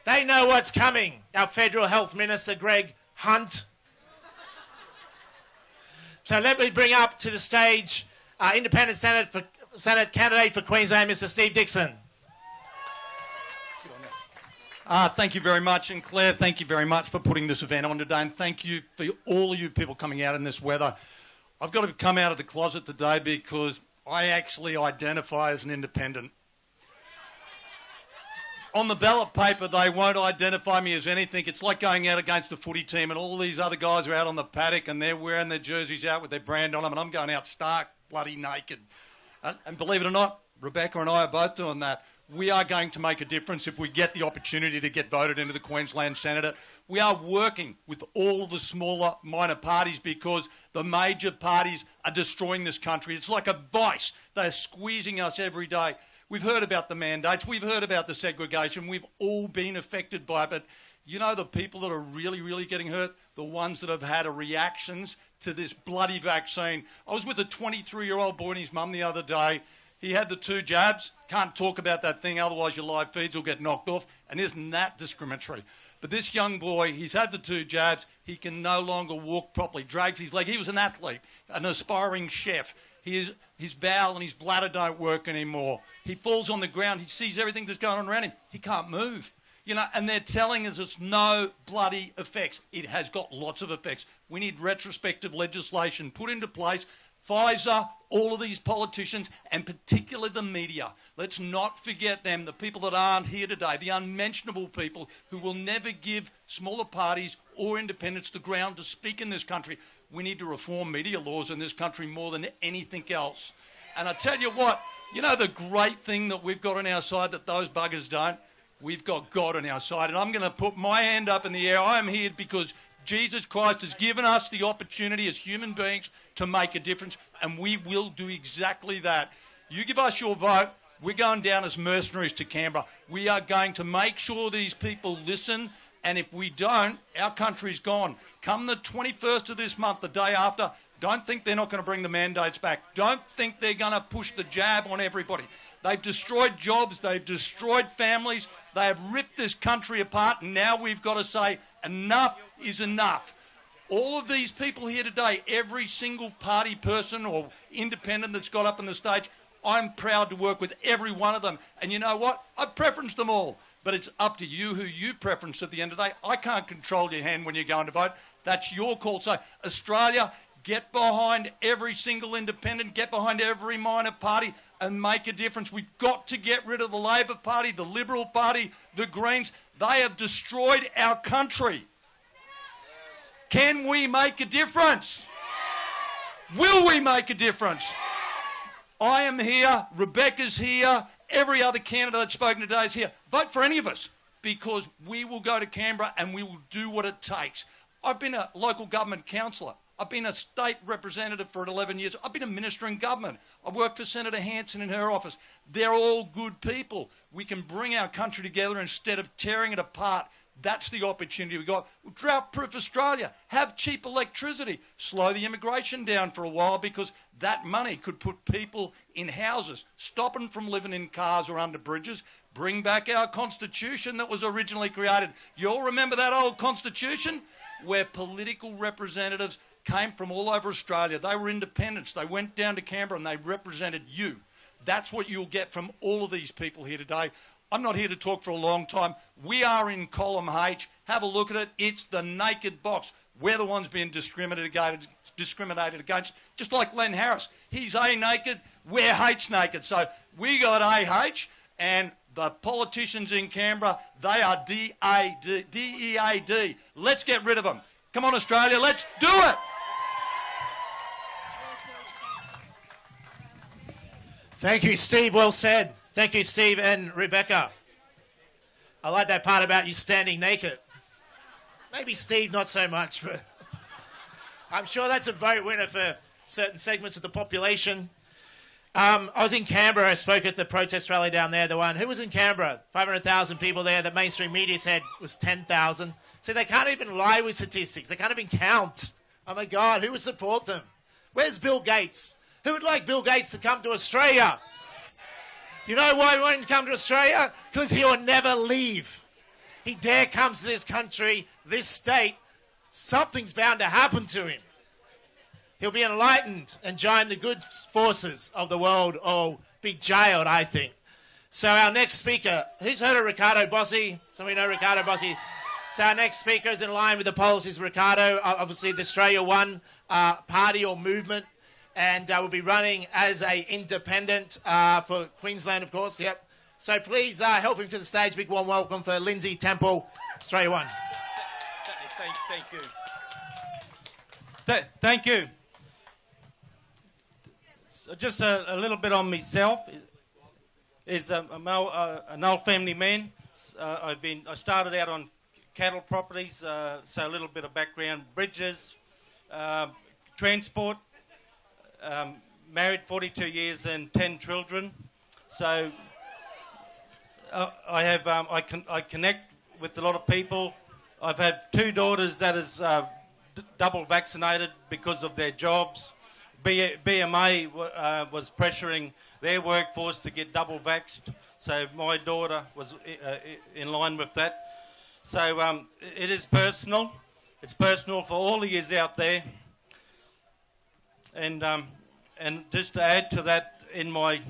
They know what's coming. Our Federal Health Minister, Greg Hunt. So let me bring up to the stage Independent Senate candidate for Queensland, Mr. Steve Dixon. Thank you very much. And Claire, thank you very much for putting this event on today. And thank you for all of you people coming out in this weather. I've got to come out of the closet today because I actually identify as an independent. On the ballot paper, they won't identify me as anything. It's like going out against the footy team and all these other guys are out on the paddock and they're wearing their jerseys out with their brand on them and I'm going out stark, bloody naked. And believe it or not, Rebecca and I are both doing that. We are going to make a difference if we get the opportunity to get voted into the Queensland Senate. We are working with all the smaller minor parties because the major parties are destroying this country. It's like a vice. They're squeezing us every day. We've heard about the mandates. We've heard about the segregation. We've all been affected by it. But you know the people that are really, really getting hurt? The ones that have had reactions to this bloody vaccine. I was with a 23-year-old boy and his mum the other day. He had the 2 jabs. Can't talk about that thing, otherwise your live feeds will get knocked off. And isn't that discriminatory? But this young boy, he's had the 2 jabs. He can no longer walk properly, drags his leg. He was an athlete, an aspiring chef. His bowel and his bladder don't work anymore. He falls on the ground. He sees everything that's going on around him. He can't move. You know, and they're telling us it's no bloody effects. It has got lots of effects. We need retrospective legislation put into place. Pfizer, all of these politicians, and particularly the media. Let's not forget them, the people that aren't here today, the unmentionable people who will never give smaller parties or independents the ground to speak in this country. We need to reform media laws in this country more than anything else. And I tell you what, you know the great thing that we've got on our side that those buggers don't? We've got God on our side. And I'm going to put my hand up in the air. I am here because Jesus Christ has given us the opportunity as human beings to make a difference, and we will do exactly that. You give us your vote, we're going down as mercenaries to Canberra. We are going to make sure these people listen, and if we don't, our country's gone. Come the 21st of this month, the day after, don't think they're not going to bring the mandates back. Don't think they're going to push the jab on everybody. They've destroyed jobs, they've destroyed families, they have ripped this country apart, and now we've got to say enough is enough. All of these people here today, every single party person or independent that's got up on the stage, I'm proud to work with every one of them. And you know what? I preference them all. But it's up to you who you preference at the end of the day. I can't control your hand when you're going to vote. That's your call. So Australia, get behind every single independent, get behind every minor party and make a difference. We've got to get rid of the Labor Party, the Liberal Party, the Greens. They have destroyed our country. Can we make a difference? Will we make a difference? I am here, Rebecca's here, every other candidate that's spoken today is here. Vote for any of us because we will go to Canberra and we will do what it takes. I've been a local government councillor. I've been a state representative for 11 years. I've been a minister in government. I worked for Senator Hanson in her office. They're all good people. We can bring our country together instead of tearing it apart. That's the opportunity we've got. Drought-proof Australia. Have cheap electricity. Slow the immigration down for a while because that money could put people in houses, stop them from living in cars or under bridges, bring back our Constitution that was originally created. You all remember that old Constitution? Where political representatives came from all over Australia. They were independents. They went down to Canberra and they represented you. That's what you'll get from all of these people here today. I'm not here to talk for a long time. We are in column H. Have a look at it. It's the naked box. We're the ones being discriminated against, just like Len Harris. He's A naked, we're H naked. So we got AH, and the politicians in Canberra, they are DEAD. Let's get rid of them. Come on, Australia, let's do it. Thank you, Steve. Well said. Thank you, Steve and Rebecca. I like that part about you standing naked. Maybe Steve, not so much, but I'm sure that's a vote winner for certain segments of the population. I was in Canberra. I spoke at the protest rally down there. The one who was in Canberra, 500,000 people there. The mainstream media said was 10,000. So they can't even lie with statistics. They can't even count. Oh my God, who would support them? Where's Bill Gates? Who would like Bill Gates to come to Australia? You know why he won't come to Australia? Because he will never leave. he dare comes to this country, this state, something's bound to happen to him. He'll be enlightened and join the good forces of the world, or be jailed, I think. So our next speaker, who's heard of Ricardo Bossi? Somebody know Ricardo Bossi? So our next speaker is in line with the policies. Ricardo, obviously the Australia One party or movement, and will be running as an independent for Queensland, of course. Yep. So please help him to the stage. Big warm welcome for Lindsay Temple, Australia One. Thank you. Thank you. Just a little bit on myself. Is an old family man. I started out on cattle properties, so a little bit of background: bridges, transport. Married 42 years and 10 children. So I connect with a lot of people. I've had 2 daughters that is double vaccinated because of their jobs. BMA was pressuring their workforce to get double vaxxed, so my daughter was in line with that. So it is personal. It's personal for all of yous out there. And just to add to that, in my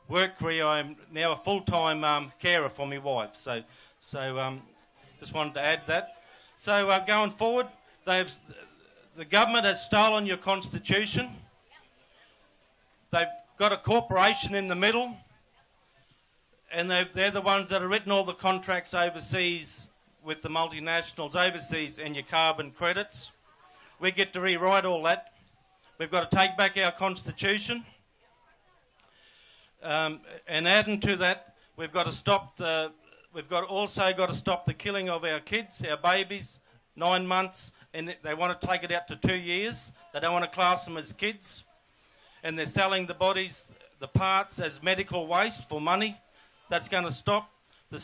work career, I'm now a full-time carer for my wife. So just wanted to add that. So going forward, the government has stolen your constitution. They've got a corporation in the middle, and they're the ones that have written all the contracts overseas with the multinationals overseas and your carbon credits. We get to rewrite all that. We've got to take back our constitution. And adding to that, we've got to stop the killing of our kids, our babies, 9 months, and they want to take it out to 2 years. They don't want to class them as kids. And they're selling the bodies, the parts, as medical waste for money. That's going to stop. The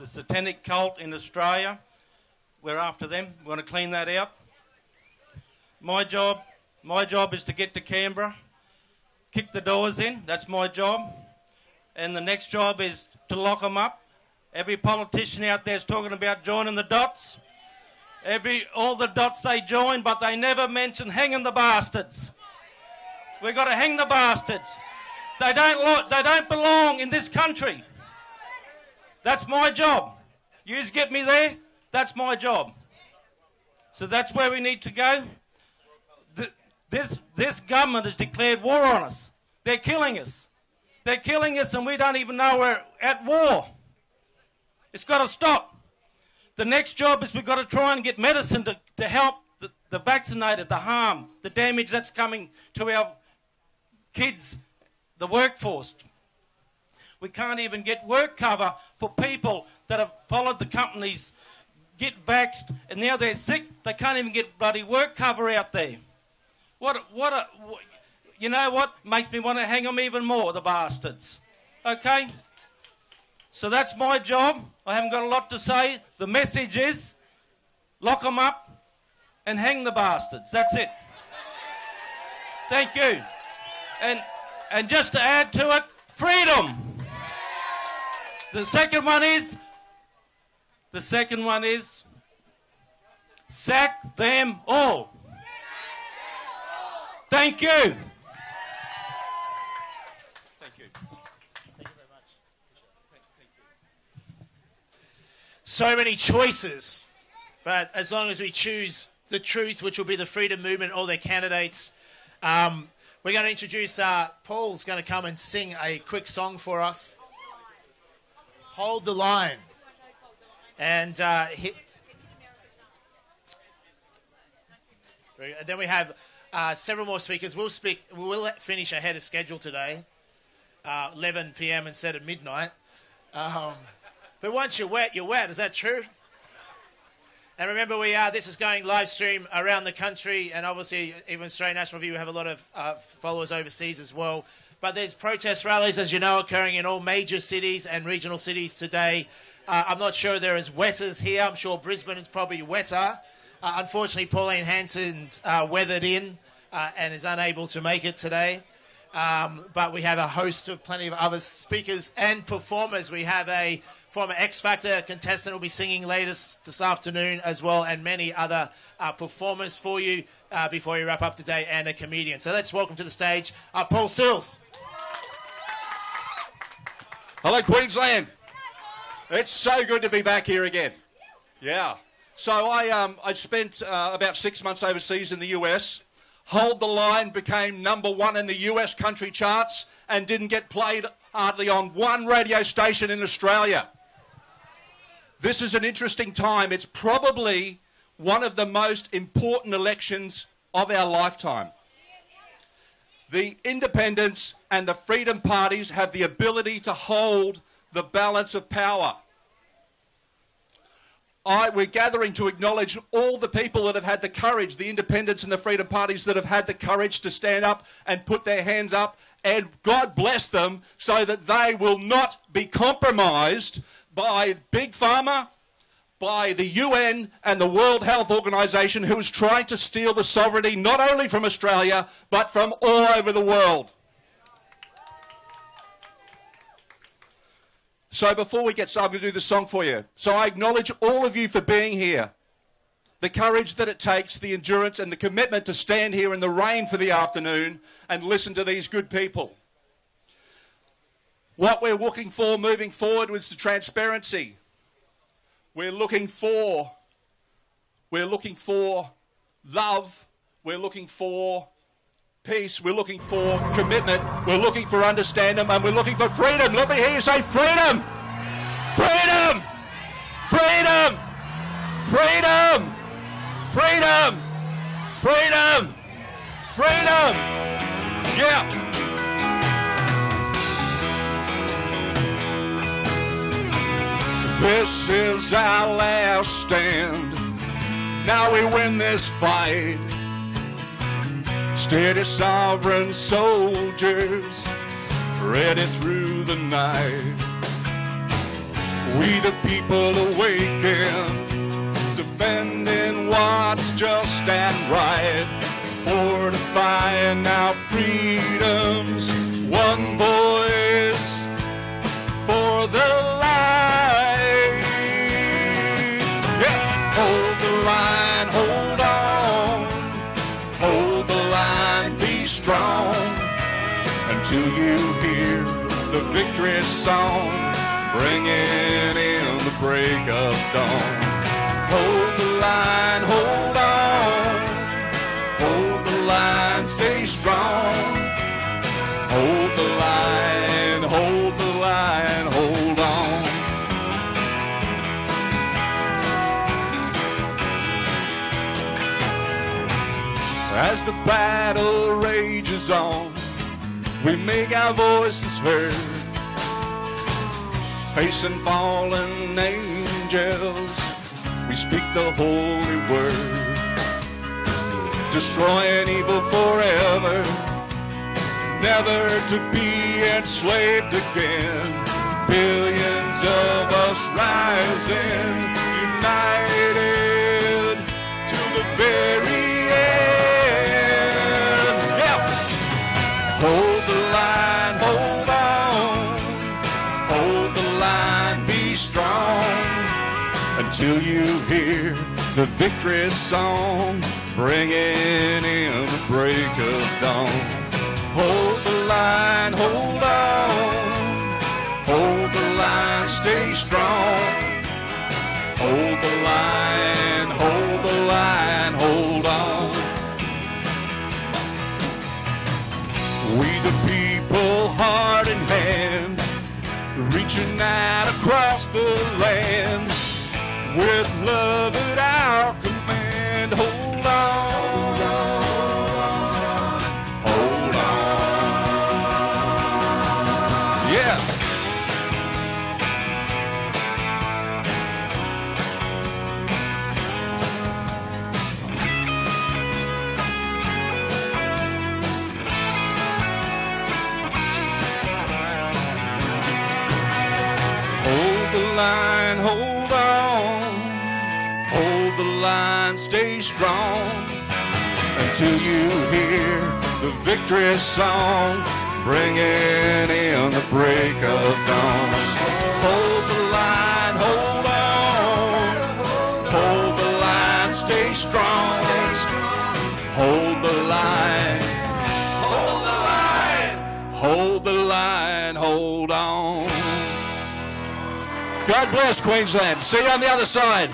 satanic cult in Australia, we're after them. We want to clean that out. My job is to get to Canberra, kick the doors in. That's my job. And the next job is to lock them up. Every politician out there is talking about joining the dots. All the dots they join, but they never mention hanging the bastards. We've got to hang the bastards. They don't belong in this country. That's my job. You just get me there, that's my job. So that's where we need to go. This government has declared war on us. They're killing us. They're killing us, and we don't even know we're at war. It's got to stop. The next job is we've got to try and get medicine to help the vaccinated, the harm, the damage that's coming to our kids, the workforce. We can't even get work cover for people that have followed the companies, get vaxxed, and now they're sick. They can't even get bloody work cover out there. You know what? Makes me want to hang them even more, the bastards. Okay? So that's my job. I haven't got a lot to say. The message is, lock them up and hang the bastards. That's it. Thank you. And just to add to it, freedom. The second one is, sack them all. Thank you. Thank you. Thank you very much. Thank you. So many choices, but as long as we choose the truth, which will be the freedom movement, all their candidates, we're going to introduce, Paul's going to come and sing a quick song for us. Hold the Line. And then we have several more speakers. We'll finish ahead of schedule today, 11 p.m. instead of midnight. But once you're wet, you're wet. Is that true? And remember, this is going live stream around the country, and obviously even Australian National Review, we have a lot of followers overseas as well. But there's protest rallies, as you know, occurring in all major cities and regional cities today. I'm not sure they're as wet as here. I'm sure Brisbane is probably wetter. Unfortunately, Pauline Hanson's weathered in and is unable to make it today. but we have a host of plenty of other speakers and performers. We have a former X Factor contestant who will be singing later this afternoon as well, and many other performers for you before we wrap up today, and a comedian. So let's welcome to the stage Paul Sills. Hello, Queensland. It's so good to be back here again. Yeah. So I spent about 6 months overseas in the US. Hold the Line became #1 in the US country charts and didn't get played hardly on one radio station in Australia. This is an interesting time. It's probably one of the most important elections of our lifetime. The independents and the freedom parties have the ability to hold the balance of power. We're gathering to acknowledge all the people that have had the courage, the independents and the freedom parties that have had the courage to stand up and put their hands up, and God bless them so that they will not be compromised by Big Pharma, by the UN and the World Health Organization, who is trying to steal the sovereignty not only from Australia but from all over the world. So before we get started, I'm going to do the song for you. So I acknowledge all of you for being here. The courage that it takes, the endurance and the commitment to stand here in the rain for the afternoon and listen to these good people. What we're looking for moving forward was the transparency. We're looking for love. We're looking for peace. We're looking for commitment. We're looking for understanding, and we're looking for freedom. Let me hear you say freedom. Freedom. Freedom. Freedom. Freedom. Freedom. Freedom. Yeah. This is our last stand. Now we win this fight. Steady sovereign soldiers, ready through the night. We the people awaken, defending what's just and right. Fortifying our freedoms, one voice for the light. Yeah. Hold the line, hold on. Hold the line, be strong. Until you hear the victory song, bringing in the break of dawn. Hold the line, hold on. Hold the line, stay strong. Hold the line, hold the line, hold on. As the battle rages on, we make our voices heard, facing fallen angels, we speak the holy word, destroying evil forever, never to be enslaved again. Billions of us rising, united to the very end. Yeah. Hold the line, hold on. Hold the line, be strong. Until you hear the victory song, bringing in the break of dawn. Hold the line, hold on. Hold the line, stay strong. Hold the line, hold the line, hold on. We the people, heart in hand, reaching out across the land, with love at our command. Hold on. Line, hold on, hold the line, stay strong, until you hear the victory song, bringing in the break of dawn. Hold the line, hold on. Hold the line, stay strong. Hold the line, hold the line. Hold the line, hold on. God bless Queensland. See you on the other side.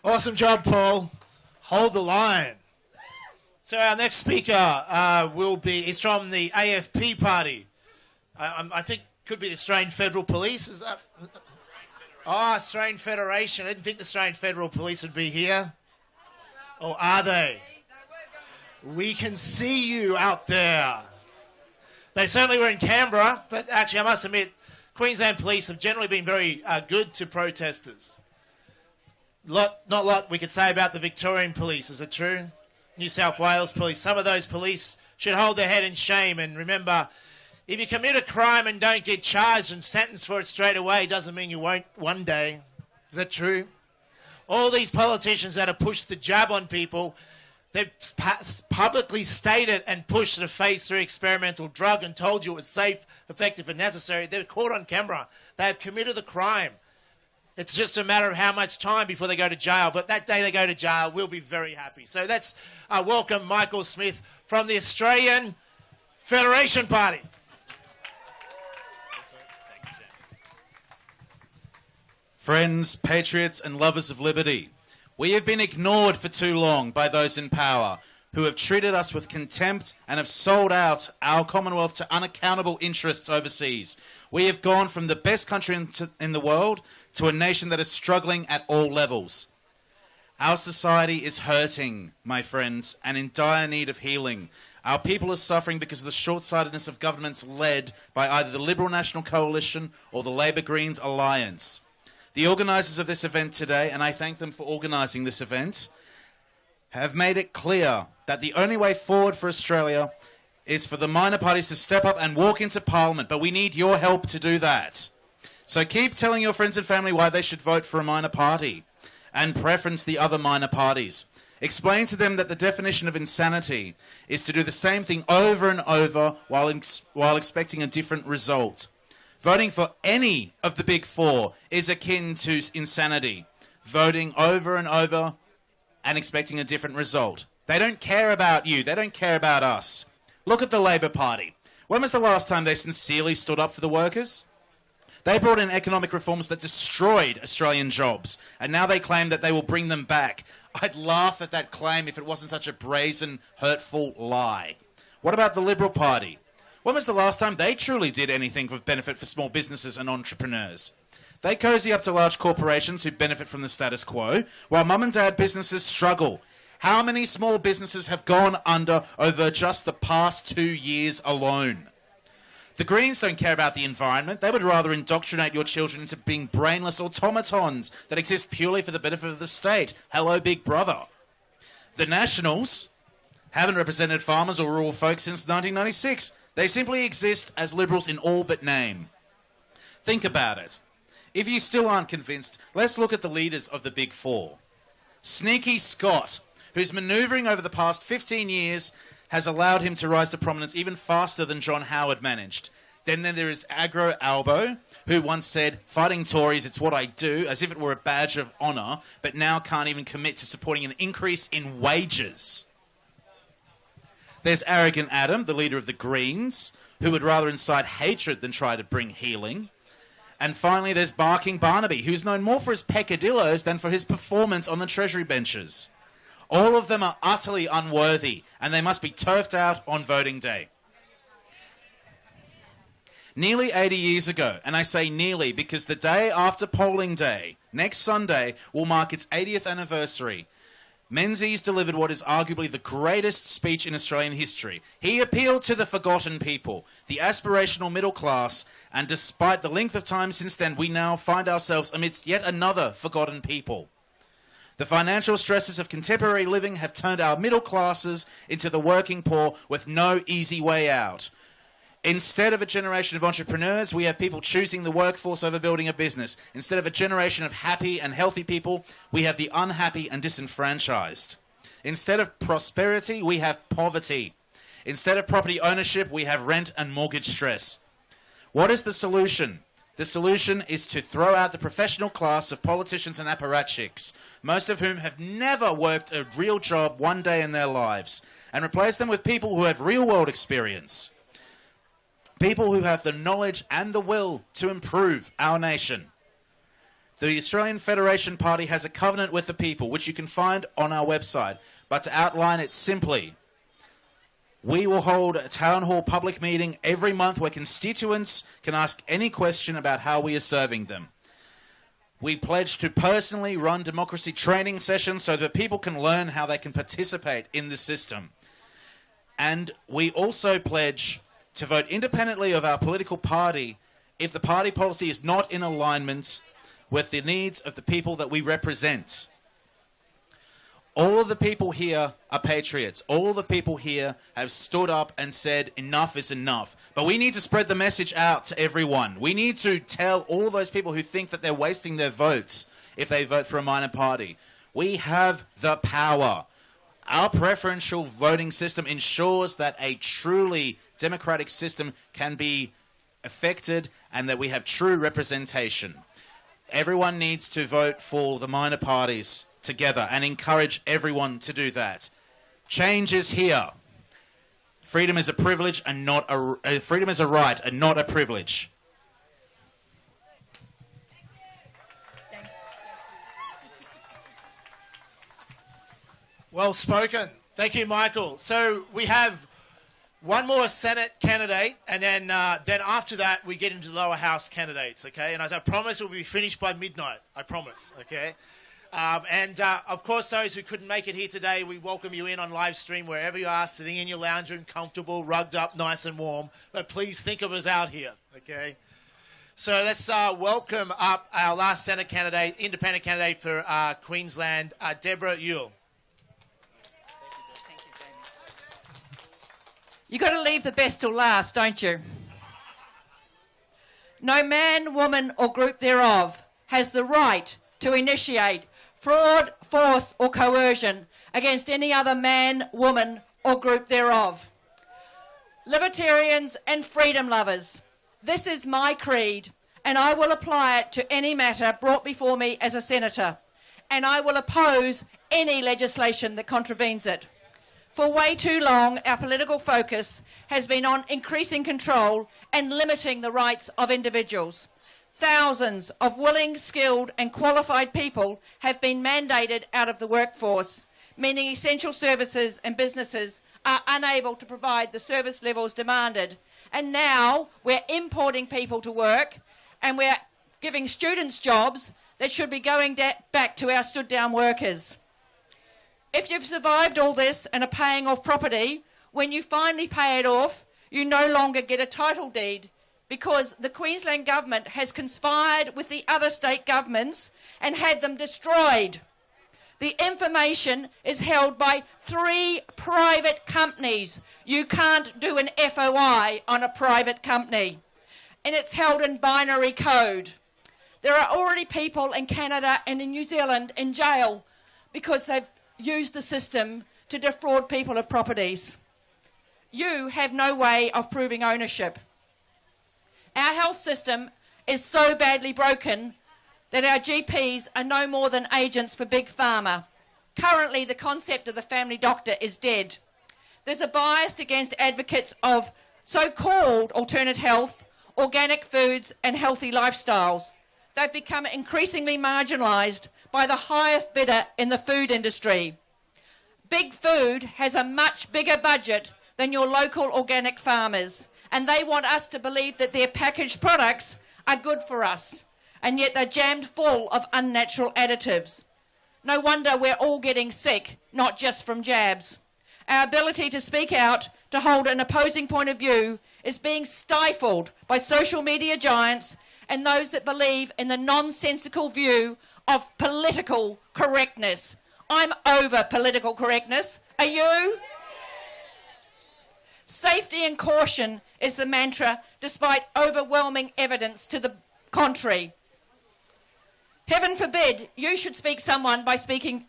Awesome job, Paul. Hold the line. So our next speaker is from the AFP party. I think could be the Australian Federal Police. Is that? Oh, Australian Federation. I didn't think the Australian Federal Police would be here. Or are they? We can see you out there. They certainly were in Canberra, but actually I must admit, Queensland Police have generally been very good to protesters. Not a lot we could say about the Victorian Police, is it true? New South Wales Police. Some of those police should hold their head in shame and remember, if you commit a crime and don't get charged and sentenced for it straight away, doesn't mean you won't one day. Is that true? All these politicians that have pushed the jab on people, they've publicly stated and pushed the phase 3 experimental drug and told you it was safe, effective and necessary. They're caught on camera. They have committed the crime. It's just a matter of how much time before they go to jail. But that day they go to jail, we'll be very happy. So let's welcome Michael Smith from the Australian Federation Party. Friends, patriots and lovers of liberty, we have been ignored for too long by those in power who have treated us with contempt and have sold out our Commonwealth to unaccountable interests overseas. We have gone from the best country in the world to a nation that is struggling at all levels. Our society is hurting, my friends, and in dire need of healing. Our people are suffering because of the short-sightedness of governments led by either the Liberal National Coalition or the Labor Greens Alliance. The organisers of this event today, and I thank them for organising this event, have made it clear that the only way forward for Australia is for the minor parties to step up and walk into Parliament, but we need your help to do that. So keep telling your friends and family why they should vote for a minor party and preference the other minor parties. Explain to them that the definition of insanity is to do the same thing over and over while expecting a different result. Voting for any of the big four is akin to insanity. Voting over and over and expecting a different result. They don't care about you. They don't care about us. Look at the Labor Party. When was the last time they sincerely stood up for the workers? They brought in economic reforms that destroyed Australian jobs, and now they claim that they will bring them back. I'd laugh at that claim if it wasn't such a brazen, hurtful lie. What about the Liberal Party? When was the last time they truly did anything with benefit for small businesses and entrepreneurs? They cozy up to large corporations who benefit from the status quo, while mum and dad businesses struggle. How many small businesses have gone under over just the past 2 years alone? The Greens don't care about the environment. They would rather indoctrinate your children into being brainless automatons that exist purely for the benefit of the state. Hello, Big Brother. The Nationals haven't represented farmers or rural folk since 1996. They simply exist as Liberals in all but name. Think about it. If you still aren't convinced, let's look at the leaders of the Big Four. Sneaky Scott, whose manoeuvring over the past 15 years has allowed him to rise to prominence even faster than John Howard managed. Then there is Agro Albo, who once said, "Fighting Tories, it's what I do," as if it were a badge of honour, but now can't even commit to supporting an increase in wages. There's Arrogant Adam, the leader of the Greens, who would rather incite hatred than try to bring healing. And finally, there's Barking Barnaby, who's known more for his peccadillos than for his performance on the Treasury benches. All of them are utterly unworthy, and they must be turfed out on voting day. Nearly 80 years ago, and I say nearly because the day after polling day, next Sunday, will mark its 80th anniversary, Menzies delivered what is arguably the greatest speech in Australian history. He appealed to the forgotten people, the aspirational middle class, and despite the length of time since then, we now find ourselves amidst yet another forgotten people. The financial stresses of contemporary living have turned our middle classes into the working poor with no easy way out. Instead of a generation of entrepreneurs, we have people choosing the workforce over building a business. Instead of a generation of happy and healthy people, we have the unhappy and disenfranchised. Instead of prosperity, we have poverty. Instead of property ownership, we have rent and mortgage stress. What is the solution? The solution is to throw out the professional class of politicians and apparatchiks, most of whom have never worked a real job one day in their lives, and replace them with people who have real-world experience. People who have the knowledge and the will to improve our nation. The Australian Federation Party has a covenant with the people, which you can find on our website. But to outline it simply, we will hold a town hall public meeting every month where constituents can ask any question about how we are serving them. We pledge to personally run democracy training sessions so that people can learn how they can participate in the system. And we also pledge to vote independently of our political party if the party policy is not in alignment with the needs of the people that we represent. All of the people here are patriots. All of the people here have stood up and said enough is enough. But we need to spread the message out to everyone. We need to tell all those people who think that they're wasting their votes if they vote for a minor party. We have the power. Our preferential voting system ensures that a truly democratic system can be affected and that we have true representation. Everyone needs to vote for the minor parties together and encourage everyone to do that. Change is here. Freedom is a privilege and not a freedom is a right and not a privilege. Well spoken. Thank you, Michael. So we have one more Senate candidate, and then after that we get into lower house candidates, okay? And as I promised, we'll be finished by midnight. I promise, okay? Of course, those who couldn't make it here today, we welcome you in on live stream wherever you are, sitting in your lounge room, comfortable, rugged up, nice and warm. But please think of us out here, okay? So let's welcome up our last Senate candidate, independent candidate for Queensland, Deborah Ewell. You've got to leave the best till last, don't you? No man, woman or group thereof has the right to initiate fraud, force or coercion against any other man, woman or group thereof. Libertarians and freedom lovers, this is my creed and I will apply it to any matter brought before me as a senator, and I will oppose any legislation that contravenes it. For way too long, our political focus has been on increasing control and limiting the rights of individuals. Thousands of willing, skilled and qualified people have been mandated out of the workforce, meaning essential services and businesses are unable to provide the service levels demanded. And now we're importing people to work and we're giving students jobs that should be going back to our stood-down workers. If you've survived all this and are paying off property, when you finally pay it off, you no longer get a title deed because the Queensland government has conspired with the other state governments and had them destroyed. The information is held by 3 private companies. You can't do an FOI on a private company. And it's held in binary code. There are already people in Canada and in New Zealand in jail because they've used the system to defraud people of properties. You have no way of proving ownership. Our health system is so badly broken that our GPs are no more than agents for Big Pharma. Currently, the concept of the family doctor is dead. There's a bias against advocates of so-called alternate health, organic foods and healthy lifestyles. They've become increasingly marginalised by the highest bidder in the food industry. Big Food has a much bigger budget than your local organic farmers, and they want us to believe that their packaged products are good for us, and yet they're jammed full of unnatural additives. No wonder we're all getting sick, not just from jabs. Our ability to speak out, to hold an opposing point of view, is being stifled by social media giants and those that believe in the nonsensical view of political correctness. I'm over political correctness. Are you? Safety and caution is the mantra, despite overwhelming evidence to the contrary. Heaven forbid you should offend someone by speaking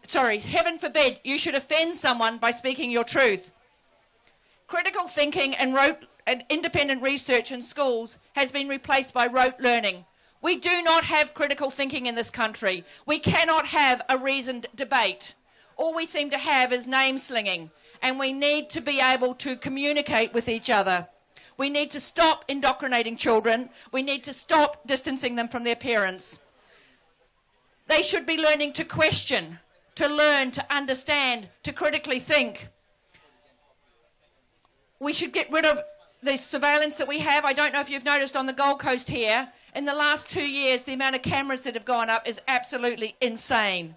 your truth. Critical thinking and independent research in schools has been replaced by rote learning. We do not have critical thinking in this country. We cannot have a reasoned debate. All we seem to have is name slinging, and we need to be able to communicate with each other. We need to stop indoctrinating children. We need to stop distancing them from their parents. They should be learning to question, to learn, to understand, to critically think. We should get rid of the surveillance that we have. I don't know if you've noticed on the Gold Coast here, in the last 2 years, the amount of cameras that have gone up is absolutely insane.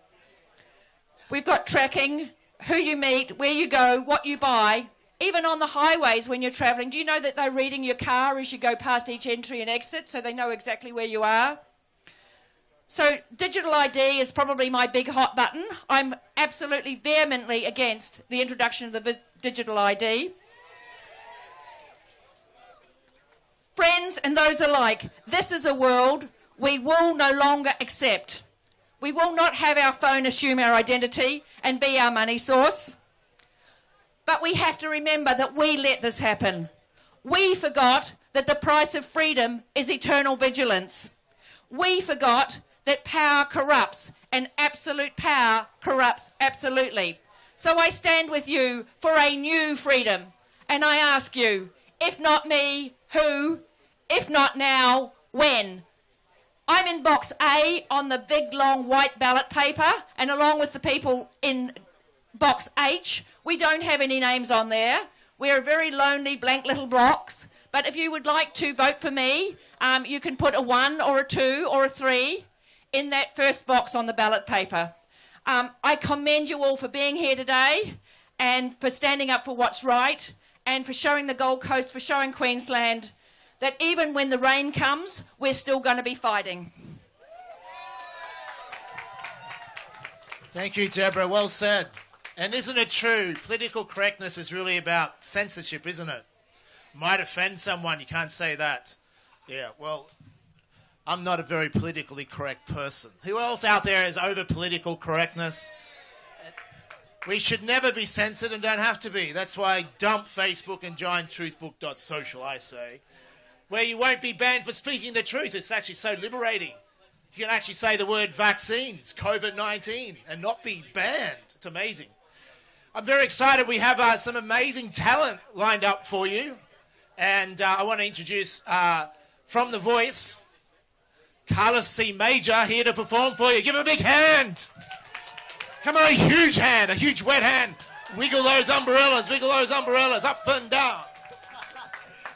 We've got tracking, who you meet, where you go, what you buy. Even on the highways when you're travelling, do you know that they're reading your car as you go past each entry and exit, so they know exactly where you are? So digital ID is probably my big hot button. I'm absolutely vehemently against the introduction of the digital ID. Friends and those alike, this is a world we will no longer accept. We will not have our phone assume our identity and be our money source. But we have to remember that we let this happen. We forgot that the price of freedom is eternal vigilance. We forgot that power corrupts, and absolute power corrupts absolutely. So I stand with you for a new freedom, and I ask you, if not me, who? If not now, when? I'm in box A on the big long white ballot paper, and along with the people in box H, we don't have any names on there. We're a very lonely, blank little box. But if you would like to vote for me, you can put a 1 or a 2 or a 3 in that first box on the ballot paper. I commend you all for being here today and for standing up for what's right and for showing the Gold Coast, for showing Queensland that even when the rain comes, we're still going to be fighting. Thank you, Deborah. Well said. And isn't it true? Political correctness is really about censorship, isn't it? Might offend someone, you can't say that. Yeah, well, I'm not a very politically correct person. Who else out there is over political correctness? We should never be censored and don't have to be. That's why dump Facebook and join truthbook.social, I say. Where you won't be banned for speaking the truth. It's actually so liberating. You can actually say the word vaccines, COVID-19, and not be banned. It's amazing. I'm very excited. We have some amazing talent lined up for you. And I want to introduce, from The Voice, Carlos C. Major here to perform for you. Give him a big hand. Come on, a huge hand, a huge wet hand. Wiggle those umbrellas, up and down.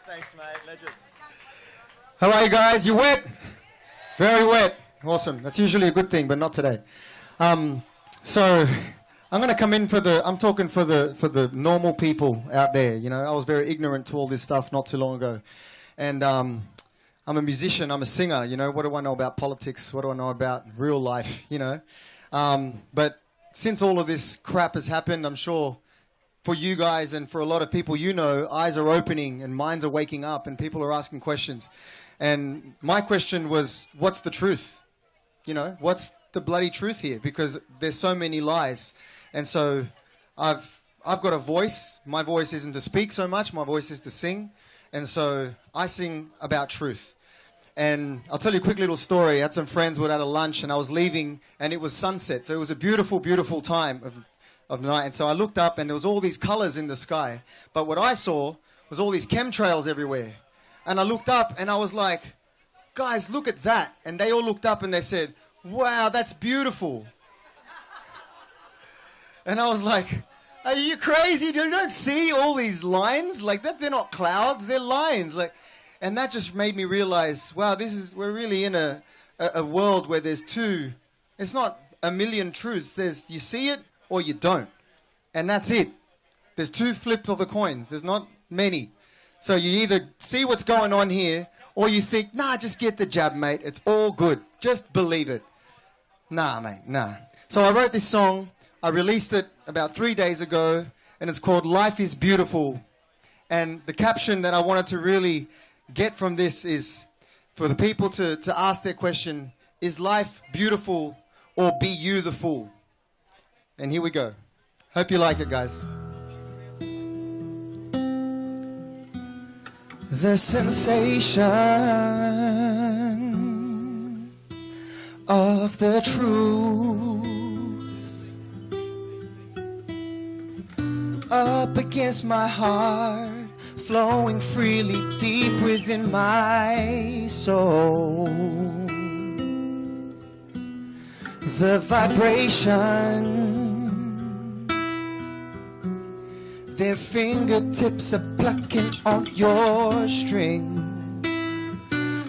Thanks, mate. Legend. How are you guys? You wet? Very wet. Awesome. That's usually a good thing, but not today. So I'm going to come in I'm talking for the normal people out there. You know, I was very ignorant to all this stuff not too long ago. And I'm a musician, I'm a singer, you know. What do I know about politics? What do I know about real life, you know? But since all of this crap has happened, I'm sure for you guys and for a lot of people, you know, eyes are opening and minds are waking up and people are asking questions. And my question was, what's the truth? You know, what's the bloody truth here? Because there's so many lies. And so I've got a voice. My voice isn't to speak so much. My voice is to sing. And so I sing about truth. And I'll tell you a quick little story. I had some friends who were at a lunch and I was leaving and it was sunset. So it was a beautiful, beautiful time of night. And so I looked up and there was all these colors in the sky. But what I saw was all these chemtrails everywhere. And I looked up and I was like, guys, look at that. And they all looked up and they said, wow, that's beautiful. And I was like, are you crazy? You don't see all these lines like that? They're not clouds, they're lines. Like, and that just made me realize, wow, we're really in a world where there's two. It's not a million truths. There's you see it or you don't, and that's it. There's two flips of the coins. There's not many. So you either see what's going on here, or you think, nah, just get the jab, mate. It's all good. Just believe it. Nah, mate, nah. So I wrote this song. I released it about 3 days ago, and it's called Life is Beautiful. And the caption that I wanted to really get from this is for the people to ask their question, is life beautiful or be you the fool? And here we go. Hope you like it, guys. The sensation of the truth up against my heart, flowing freely deep within my soul. The vibration, their fingertips are plucking on your string.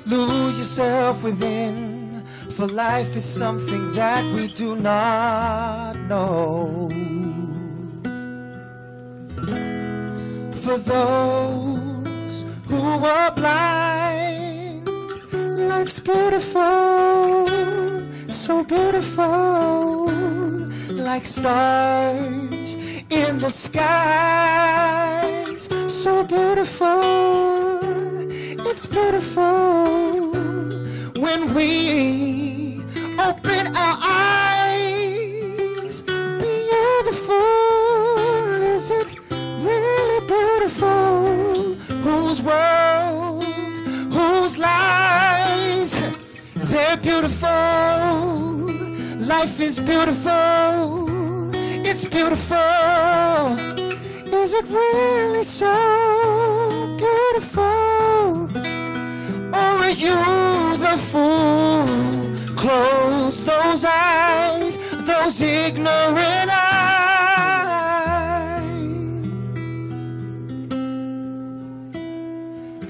Lose yourself within, for life is something that we do not know. For those who are blind, life's beautiful, so beautiful, like stars in the skies. So beautiful, it's beautiful when we open our eyes. Beautiful, is it really beautiful? Whose world, whose lies, they're beautiful. Life is beautiful, it's beautiful. Is it really so beautiful? Or are you the fool? Close those eyes, those ignorant eyes.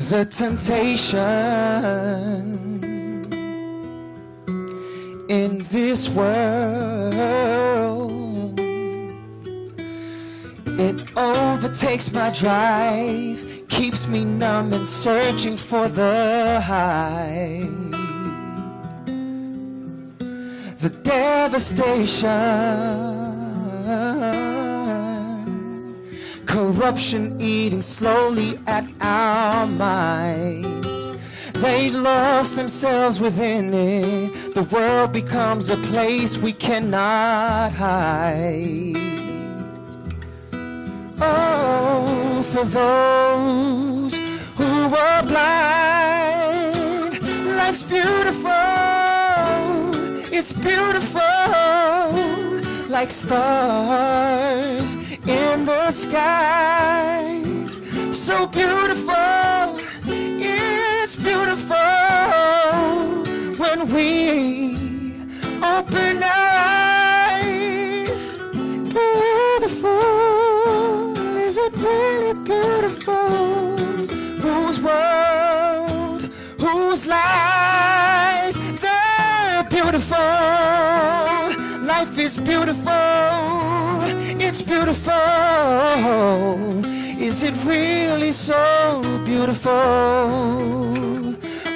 The temptation in this world, it overtakes my drive, keeps me numb and searching for the high. The devastation, corruption eating slowly at our minds. They've lost themselves within it. The world becomes a place we cannot hide. Oh, for those who are blind, life's beautiful, it's beautiful, like stars in the skies. So beautiful, it's beautiful when we open our eyes. Beautiful, is it really beautiful? Whose world, whose lies, they're beautiful. Life is beautiful, it's beautiful. Is it really so beautiful?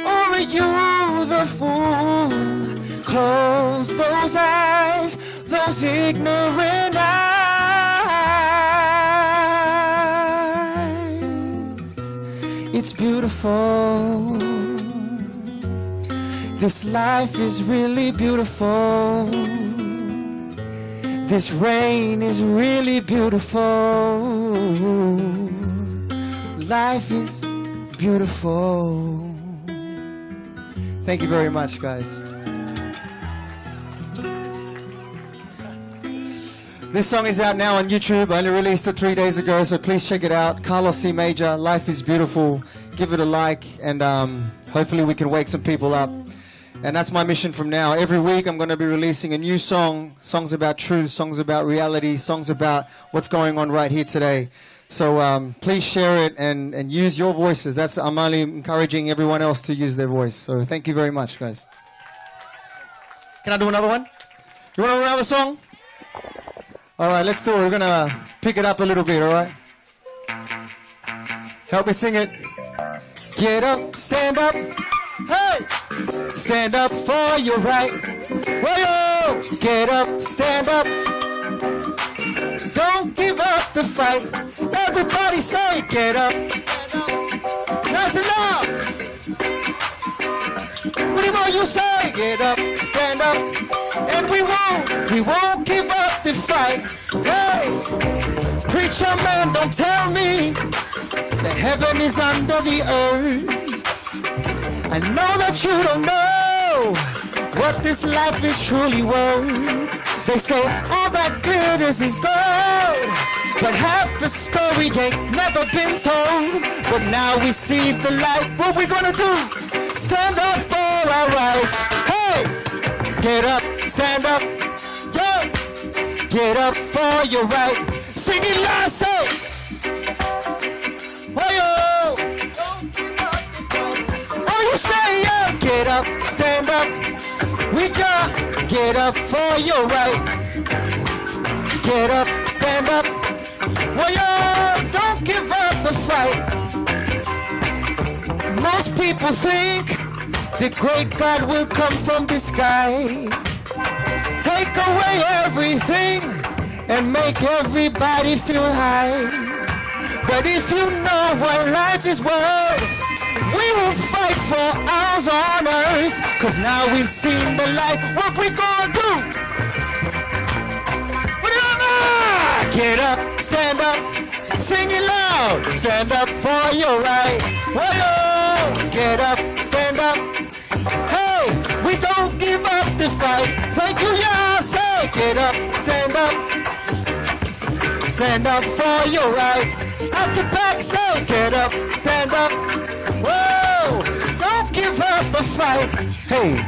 Or are you the fool? Close those eyes, those ignorant eyes. It's beautiful. This life is really beautiful. This rain is really beautiful. Life is beautiful. Thank you very much, guys. This song is out now on YouTube. I only released it 3 days ago, so please check it out. Carlos C. Major, Life is Beautiful. Give it a like, and hopefully we can wake some people up. And that's my mission from now. Every week I'm going to be releasing a new song, songs about truth, songs about reality, songs about what's going on right here today. So please share it and use your voices. I'm only encouraging everyone else to use their voice. So thank you very much, guys. Can I do another one? You want to do another song? All right, let's do it. We're going to pick it up a little bit, all right? Help me sing it. Get up, stand up. Hey! Stand up for your right. Whoa! Get up, stand up. Don't give up the fight. Everybody say, get up. That's enough. What do you say? Get up, stand up. And we won't give up the fight. Hey! preacher man, don't tell me that heaven is under the earth. I know that you don't know what this life is truly worth. They say all that glitters is gold, but half the story ain't never been told. But now we see the light. What we gonna do? Stand up for our rights. Hey, get up, stand up, yo, get up for your right. Sing it loud, say, oh yo, oh you say yeah. Get up, stand up, we just get up for your right. Get up, stand up, well yo, don't give up the fight. Most people think the great God will come from the sky, take away everything and make everybody feel high. But if you know what life is worth, we will fight for ours on earth. Cause now we've seen the light. What we gonna do? What do you know? Get up, stand up, sing it loud. Stand up for your right. Whoa, get up, stand up. Hey, we don't give up the fight. Thank you, y'all. Say, get up, stand up. Stand up for your rights. At the back, say, get up, stand up. Whoa, don't give up the fight. Hey,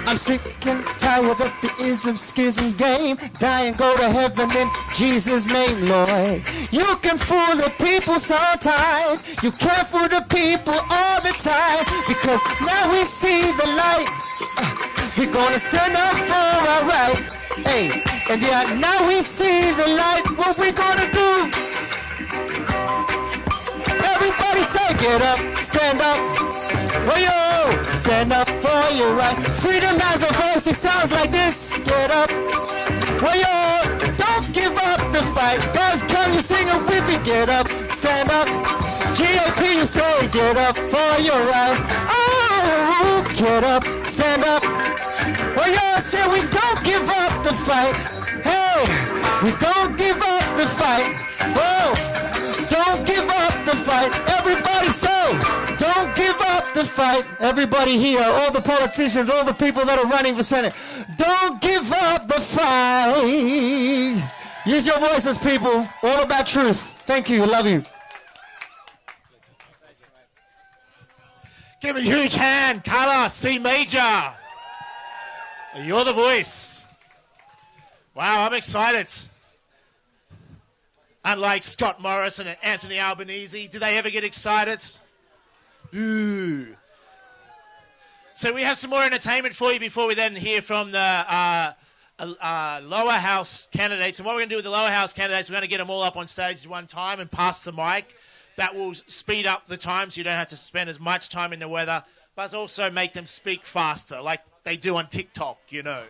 I'm sick and tired of the ism, schism game. Die and go to heaven in Jesus' name, Lord. You can fool the people sometimes. You can't fool the people all the time. Because now we see the light. We're gonna stand up for our right. Hey, and yeah, now we see the light. What we gonna do? Everybody say, get up, stand up. Oh yo, stand up for your right. Freedom has a voice, it sounds like this. Get up. Oh yo, don't give up the fight. Guys, come, you sing it with me. Get up, stand up. GAP, you say, get up for your right. Oh, get up, stand up. Oh yo, say we don't give up the fight. Hey, we don't give up the fight. Oh, don't give up the fight. Everybody say, don't give up the fight. Everybody here, all the politicians, all the people that are running for Senate, don't give up the fight. Use your voices, people. All about truth. Thank you. Love you. Give a huge hand, Carla, C major. You're the voice. Wow, I'm excited. Unlike Scott Morrison and Anthony Albanese, do they ever get excited? Ooh. So we have some more entertainment for you before we then hear from the lower house candidates. And what we're going to do with the lower house candidates, we're going to get them all up on stage at one time and pass the mic. That will speed up the time so you don't have to spend as much time in the weather, but also make them speak faster like they do on TikTok, you know.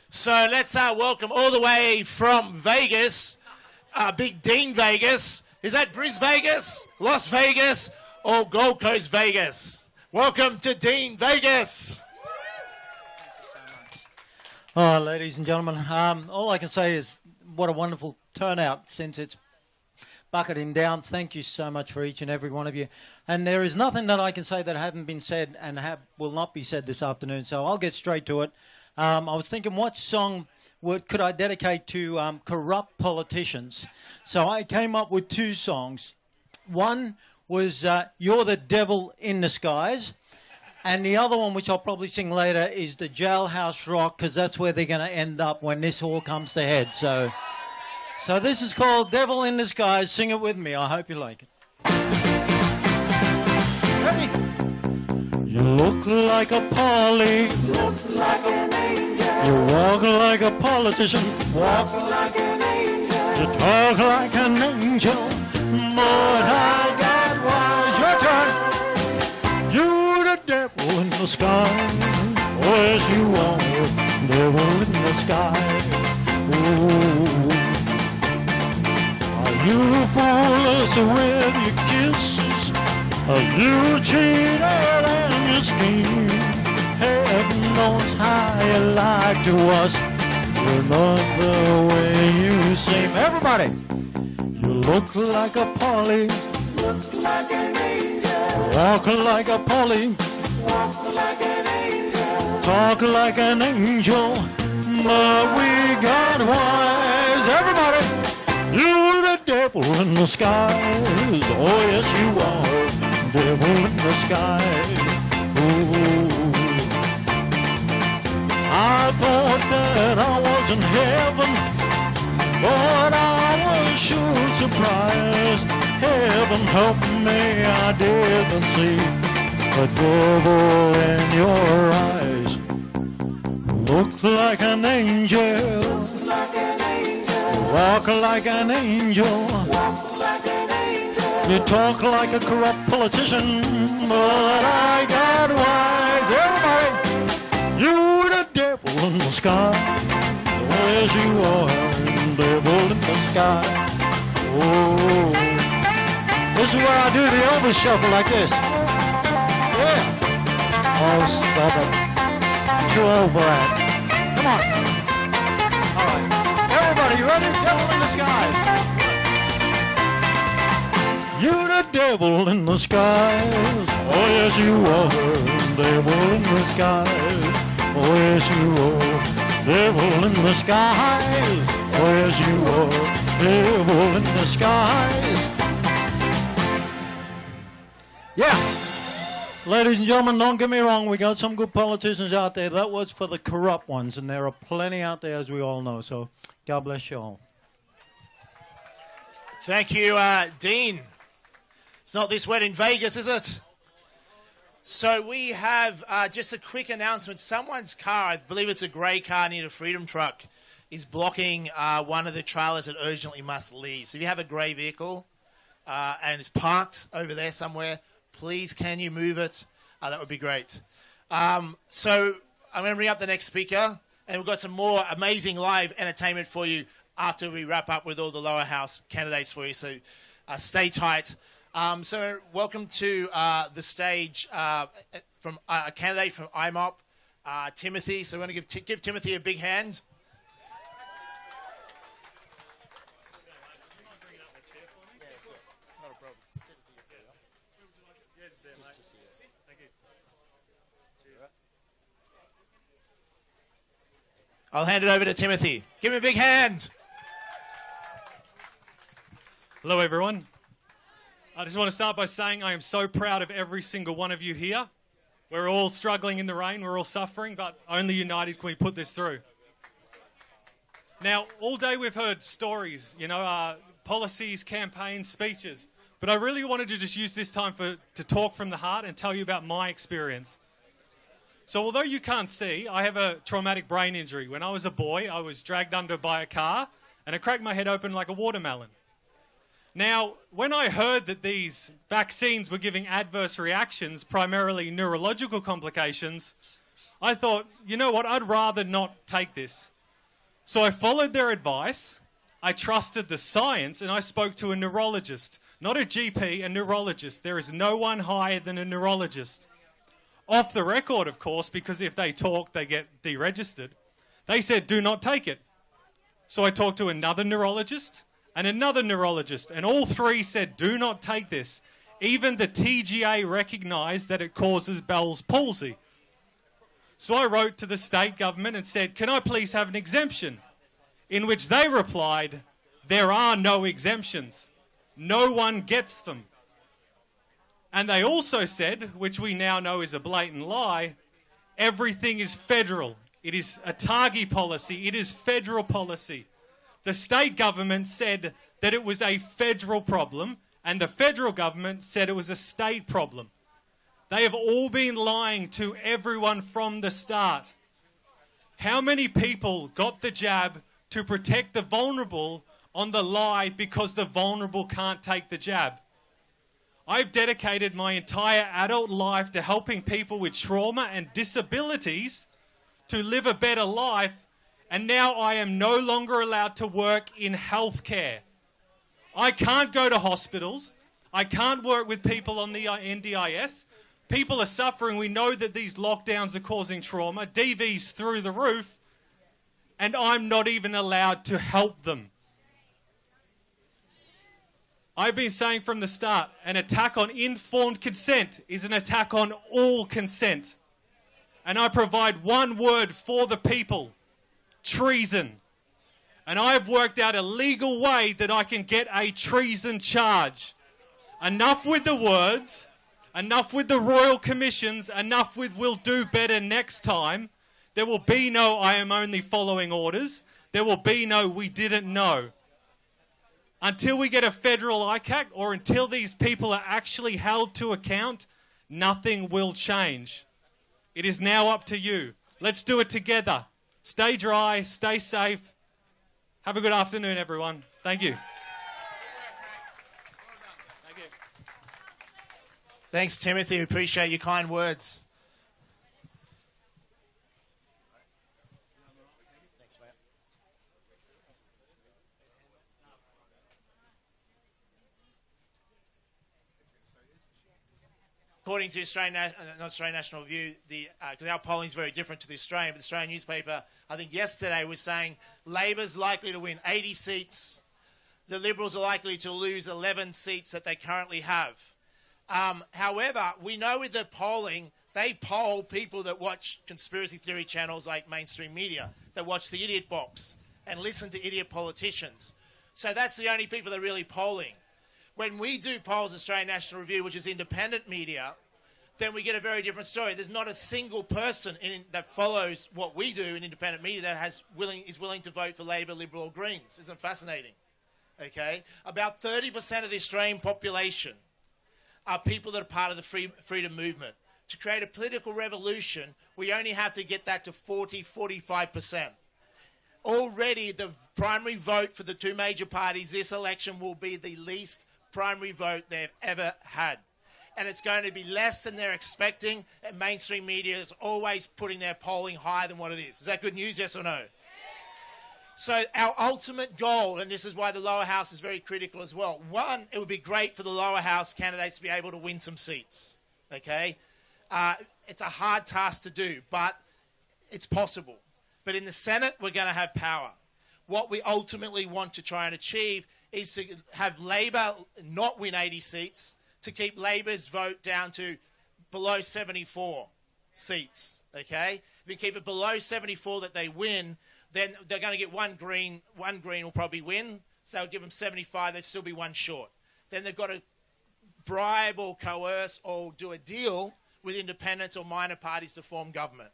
So let's welcome all the way from Vegas, Big Dean Vegas. Is that Bris Vegas, Las Vegas, or Gold Coast Vegas? Welcome to Dean Vegas. Oh, ladies and gentlemen, all I can say is what a wonderful turnout since it's bucketing down. Thank you so much for each and every one of you. And there is nothing that I can say that haven't been said and will not be said this afternoon, so I'll get straight to it. I was thinking, what song could I dedicate to corrupt politicians? So I came up with two songs. One was You're the Devil in Disguise. And the other one, which I'll probably sing later, is the Jailhouse Rock, because that's where they're going to end up when this all comes to head. So this is called Devil in Disguise. Sing it with me. I hope you like it. Ready? You look like a Polly. Look like an angel. You walk like a politician. Walk like an angel. You talk like an angel. But I got wise. Your turn. You the devil in the sky. Oh, yes, you are. Devil in the sky. Ooh. You fool us with your kisses. You cheated and you schemed. Heaven knows how you lied to us. You're not the way you seem. Everybody. You look like a Polly. Look like an angel. Walk like a Polly. Walk like an angel. Talk like an angel. But we got wise. Everybody. You're the devil in the skies. Oh, yes, you are. Devil in the skies. Ooh. I thought that I was in heaven, but I was sure surprised. Heaven help me, I didn't see the devil in your eyes. Look like an angel. Look like an angel. Walk like an angel. Walk like an angel. You talk like a corrupt politician, but I got wise. Everybody. You're the devil in the sky. Yes, you are, devil in the sky. Oh, this is where I do the Elvis shuffle like this. Yeah. Oh, stop it. Too old for that. Come on. All right. Everybody, you ready? Devil in the sky. You're the devil in the skies. Oh, yes, you are, devil in the skies. Oh, yes, you are, devil in the skies. Oh, yes, you are, devil in the skies. Yeah. Ladies and gentlemen, don't get me wrong. We got some good politicians out there. That was for the corrupt ones, and there are plenty out there, as we all know. So, God bless you all. Thank you, Dean. It's not this wet in Vegas, is it? So we have just a quick announcement. Someone's car, I believe it's a grey car near the Freedom Truck, is blocking one of the trailers that urgently must leave. So if you have a grey vehicle and it's parked over there somewhere, please can you move it? That would be great. So I'm going to bring up the next speaker, and we've got some more amazing live entertainment for you after we wrap up with all the lower house candidates for you. So stay tight. So welcome to the stage from a candidate from IMOP, Timothy. So we're going to give Timothy a big hand. I'll hand it over to Timothy. Give him a big hand. Hello, everyone. I just want to start by saying I am so proud of every single one of you here. We're all struggling in the rain, we're all suffering, but only united can we put this through. Now, all day we've heard stories, policies, campaigns, speeches, but I really wanted to just use this time to talk from the heart and tell you about my experience. So although you can't see, I have a traumatic brain injury. When I was a boy, I was dragged under by a car and it cracked my head open like a watermelon. Now, when I heard that these vaccines were giving adverse reactions, primarily neurological complications, I thought, you know what, I'd rather not take this. So I followed their advice, I trusted the science, and I spoke to a neurologist. Not a GP, a neurologist. There is no one higher than a neurologist. Off the record, of course, because if they talk, they get deregistered. They said, do not take it. So I talked to another neurologist, and another neurologist, and all three said, do not take this. Even the TGA recognised that it causes Bell's palsy. So I wrote to the state government and said, can I please have an exemption? In which they replied, there are no exemptions. No one gets them. And they also said, which we now know is a blatant lie, everything is federal. It is a Targi policy. It is federal policy. The state government said that it was a federal problem, and the federal government said it was a state problem. They have all been lying to everyone from the start. How many people got the jab to protect the vulnerable on the lie because the vulnerable can't take the jab? I've dedicated my entire adult life to helping people with trauma and disabilities to live a better life, and now I am no longer allowed to work in healthcare. I can't go to hospitals. I can't work with people on the NDIS. People are suffering. We know that these lockdowns are causing trauma. DV's through the roof, and I'm not even allowed to help them. I've been saying from the start, an attack on informed consent is an attack on all consent. And I provide one word for the people: treason. And I've worked out a legal way that I can get a treason charge. Enough with the words, enough with the royal commissions, enough with we'll do better next time. There will be no I am only following orders. There will be no we didn't know. Until we get a federal ICAC, or until these people are actually held to account, nothing will change. It is now up to you. Let's do it together. Stay dry, stay safe. Have a good afternoon, everyone. Thank you. Thanks, Timothy. We appreciate your kind words. According to Australian National Review, because our polling is very different to the Australian, but the Australian newspaper, I think yesterday, was saying Labor's likely to win 80 seats. The Liberals are likely to lose 11 seats that they currently have. However, we know with the polling, they poll people that watch conspiracy theory channels like mainstream media, that watch the Idiot Box and listen to idiot politicians. So that's the only people they're really polling. When we do polls, Australian National Review, which is independent media, then we get a very different story. There's not a single person that follows what we do in independent media that is willing to vote for Labor, Liberal or Greens. Isn't it fascinating? Okay? About 30% of the Australian population are people that are part of the freedom movement. To create a political revolution, we only have to get that to 45%. Already, the primary vote for the two major parties this election will be the least primary vote they've ever had. And it's going to be less than they're expecting, and mainstream media is always putting their polling higher than what it is. Is that good news, yes or no? So our ultimate goal, and this is why the lower house is very critical as well. One, it would be great for the lower house candidates to be able to win some seats, okay? It's a hard task to do, but it's possible. But in the Senate, we're going to have power. What we ultimately want to try and achieve is to have Labor not win 80 seats, to keep Labor's vote down to below 74 seats, okay? If we keep it below 74 that they win, then they're going to get one Green will probably win, so they'll give them 75, they'd still be one short. Then they've got to bribe or coerce or do a deal with independents or minor parties to form government.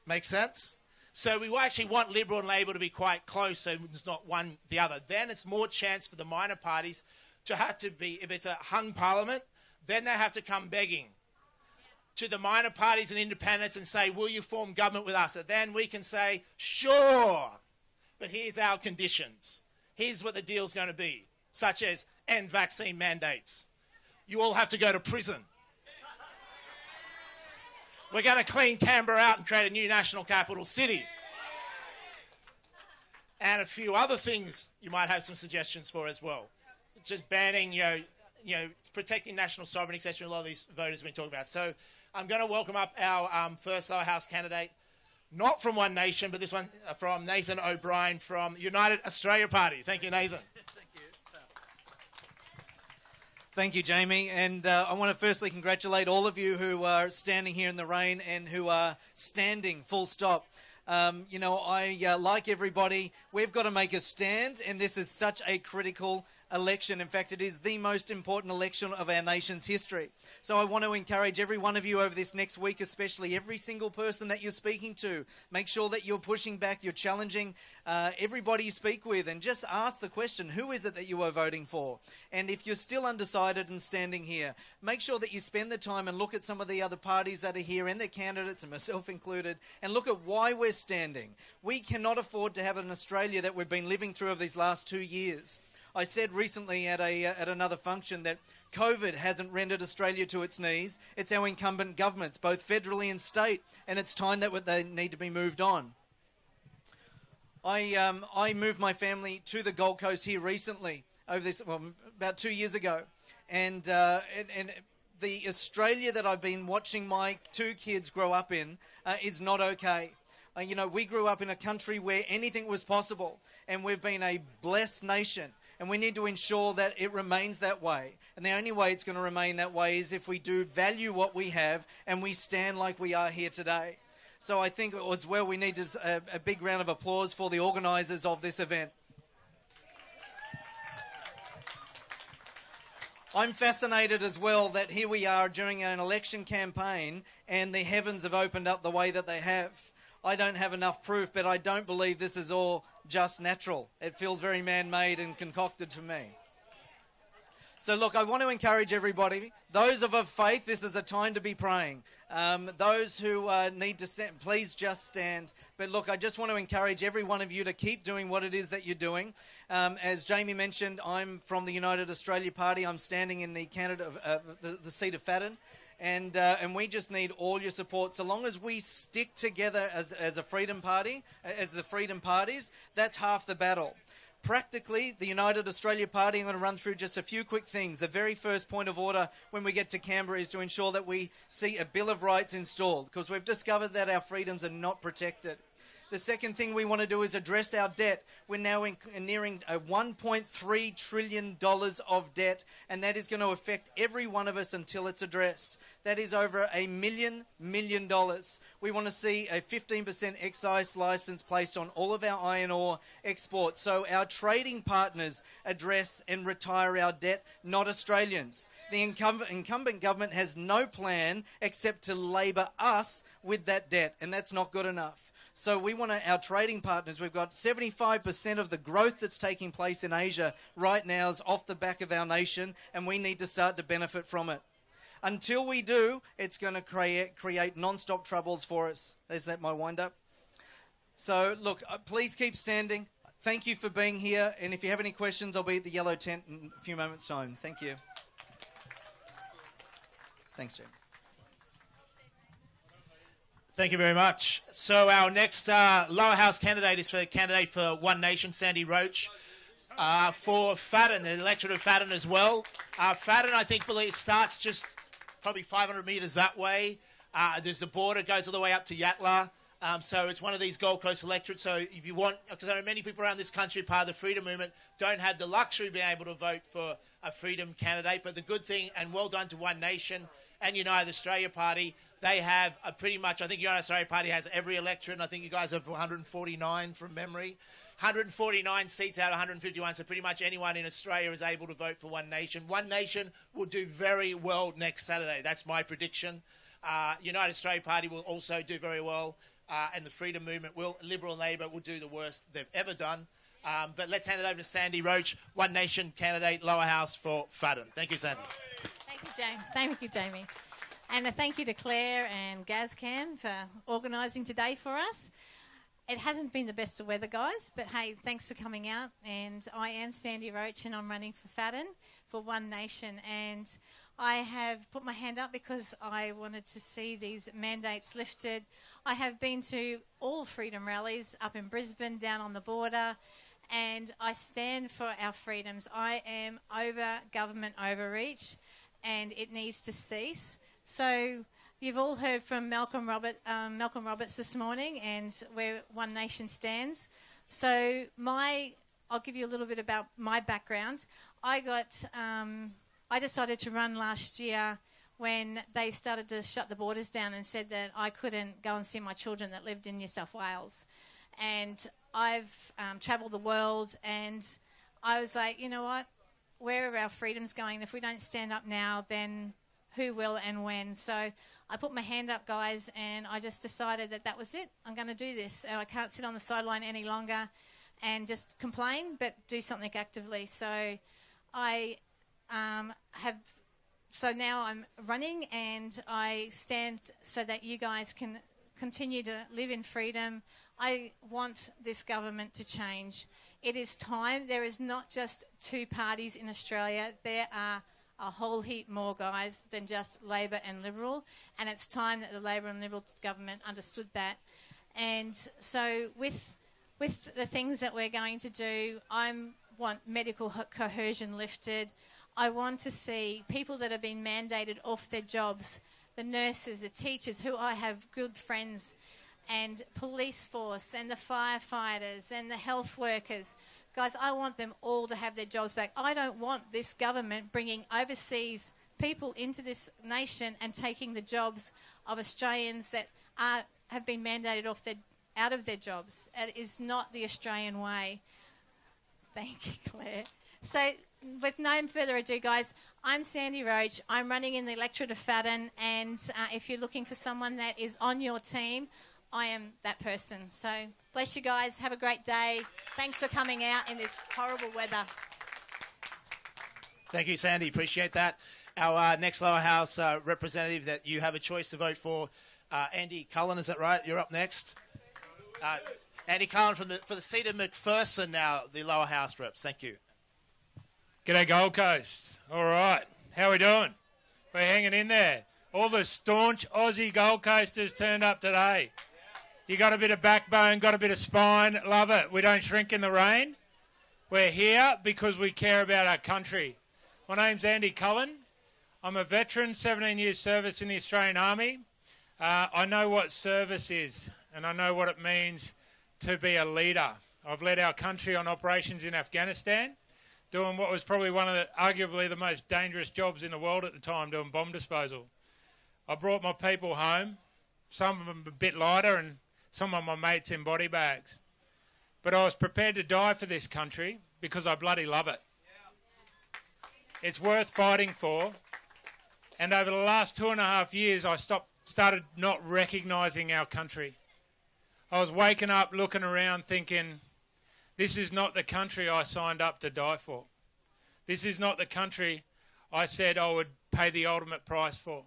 Make sense? So we actually want Liberal and Labor to be quite close, so it's not one the other. Then it's more chance for the minor parties to have to be, if it's a hung parliament, then they have to come begging to the minor parties and independents and say, will you form government with us? And then we can say, sure, but here's our conditions. Here's what the deal's going to be, such as end vaccine mandates. You all have to go to prison. We're going to clean Canberra out and create a new national capital city. And a few other things you might have some suggestions for as well. It's just banning, protecting national sovereignty, etc. A lot of these voters have been talking about. So I'm going to welcome up our first lower house candidate, not from One Nation, but this one from Nathan O'Brien from United Australia Party. Thank you, Nathan. Thank you, Jamie. And I want to firstly congratulate all of you who are standing here in the rain and who are standing full stop. I, like everybody, we've got to make a stand, and this is such a critical election. In fact, it is the most important election of our nation's history. So I want to encourage every one of you over this next week, especially every single person that you're speaking to, make sure that you're pushing back, you're challenging everybody you speak with, and just ask the question, who is it that you are voting for? And if you're still undecided and standing here, make sure that you spend the time and look at some of the other parties that are here and their candidates, and myself included, and look at why we're standing. We cannot afford to have an Australia that we've been living through over these last 2 years. I said recently at another function that COVID hasn't rendered Australia to its knees. It's our incumbent governments, both federally and state, and it's time that they need to be moved on. I moved my family to the Gold Coast here recently, about 2 years ago, and the Australia that I've been watching my two kids grow up in is not okay. We grew up in a country where anything was possible, and we've been a blessed nation. And we need to ensure that it remains that way. And the only way it's going to remain that way is if we do value what we have and we stand like we are here today. So I think as well we need a big round of applause for the organisers of this event. I'm fascinated as well that here we are during an election campaign and the heavens have opened up the way that they have. I don't have enough proof, but I don't believe this is all just natural. It feels very man-made and concocted to me. So look, I want to encourage everybody, those of faith, this is a time to be praying. Those who need to stand, please just stand. But look, I just want to encourage every one of you to keep doing what it is that you're doing. As Jamie mentioned, I'm from the United Australia Party. I'm standing in the the seat of Fadden. And we just need all your support. So long as we stick together as a freedom party, as the freedom parties, that's half the battle. Practically, the United Australia Party, I'm going to run through just a few quick things. The very first point of order when we get to Canberra is to ensure that we see a Bill of Rights installed, because we've discovered that our freedoms are not protected. The second thing we want to do is address our debt. We're now nearing $1.3 trillion of debt, and that is going to affect every one of us until it's addressed. That is over $1 million. We want to see a 15% excise license placed on all of our iron ore exports, so our trading partners address and retire our debt, not Australians. The incumbent government has no plan except to labour us with that debt, and that's not good enough. So we want our trading partners. We've got 75% of the growth that's taking place in Asia right now is off the back of our nation, and we need to start to benefit from it. Until we do, it's going to create non-stop troubles for us. There's that, my wind-up. So, look, please keep standing. Thank you for being here, and if you have any questions, I'll be at the yellow tent in a few moments' time. Thank you. Thanks, Jim. Thank you very much. So our next lower house candidate is for candidate for One Nation, Sandy Roach, for Fadden, the electorate of Fadden as well. Fadden, I think, starts just probably 500 metres that way. There's the border, goes all the way up to Yatala. So it's one of these Gold Coast electorates. So if you want, because I know many people around this country, part of the freedom movement, don't have the luxury of being able to vote for a freedom candidate. But the good thing, and well done to One Nation and United Australia Party, they have a pretty much, I think United Australia Party has every electorate, and I think you guys have 149 from memory. 149 seats out of 151, so pretty much anyone in Australia is able to vote for One Nation. One Nation will do very well next Saturday. That's my prediction. United Australia Party will also do very well, and the Freedom Movement will, Liberal and Labor will do the worst they've ever done. But let's hand it over to Sandy Roach, One Nation candidate, lower house for Fadden. Thank you, Sandy. Thank you, Jamie. Thank you, Jamie. And a thank you to Claire and Gazcan for organising today for us. It hasn't been the best of weather, guys, but hey, thanks for coming out. And I am Sandy Roach, and I'm running for Fadden for One Nation. And I have put my hand up because I wanted to see these mandates lifted. I have been to all freedom rallies up in Brisbane, down on the border, and I stand for our freedoms. I am over government overreach, and it needs to cease. So you've all heard from Malcolm Roberts this morning, and where One Nation stands. So I'll give you a little bit about my background. I decided to run last year when they started to shut the borders down and said that I couldn't go and see my children that lived in New South Wales. And I've travelled the world, and I was like, you know what? Where are our freedoms going? If we don't stand up now, then who will and when? So I put my hand up, guys, and I just decided that was it. I'm going to do this. And I can't sit on the sideline any longer and just complain, but do something actively. So so now I'm running, and I stand so that you guys can continue to live in freedom. I want this government to change. It is time. There is not just two parties in Australia. There are a whole heap more, guys, than just Labor and Liberal, and it's time that the Labor and Liberal government understood that. And so with the things that we're going to do, I want medical coercion lifted. I want to see people that have been mandated off their jobs, the nurses, the teachers, who I have good friends, and police force and the firefighters and the health workers, Guys, I want them all to have their jobs back. I don't want this government bringing overseas people into this nation and taking the jobs of Australians that have been mandated out of their jobs. It is not the Australian way. Thank you, Claire. So, with no further ado, guys, I'm Sandy Roach. I'm running in the electorate of Fadden, and if you're looking for someone that is on your team, I am that person. So, bless you guys. Have a great day. Thanks for coming out in this horrible weather. Thank you, Sandy. Appreciate that. Our next lower house representative that you have a choice to vote for, Andy Cullen, is that right? You're up next. Andy Cullen for the seat of McPherson now, the lower house reps. Thank you. G'day Gold Coast. All right. How we doing? We're hanging in there. All the staunch Aussie Gold Coasters turned up today. You got a bit of backbone, got a bit of spine. Love it. We don't shrink in the rain. We're here because we care about our country. My name's Andy Cullen. I'm a veteran, 17 years service in the Australian Army. I know what service is, and I know what it means to be a leader. I've led our country on operations in Afghanistan, doing what was probably one of arguably the most dangerous jobs in the world at the time, doing bomb disposal. I brought my people home, some of them a bit lighter and some of my mates in body bags. But I was prepared to die for this country because I bloody love it. It's worth fighting for. And over the last 2.5 years, I started not recognising our country. I was waking up, looking around, thinking, this is not the country I signed up to die for. This is not the country I said I would pay the ultimate price for.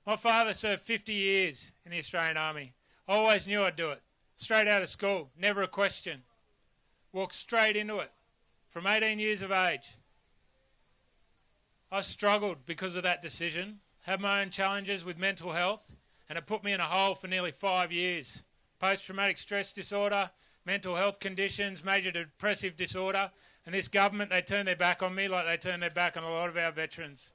My father served 50 years in the Australian Army. I always knew I'd do it. Straight out of school, never a question. Walked straight into it from 18 years of age. I struggled because of that decision, had my own challenges with mental health, and it put me in a hole for nearly 5 years. Post-traumatic stress disorder, mental health conditions, major depressive disorder, and this government, they turned their back on me like they turned their back on a lot of our veterans.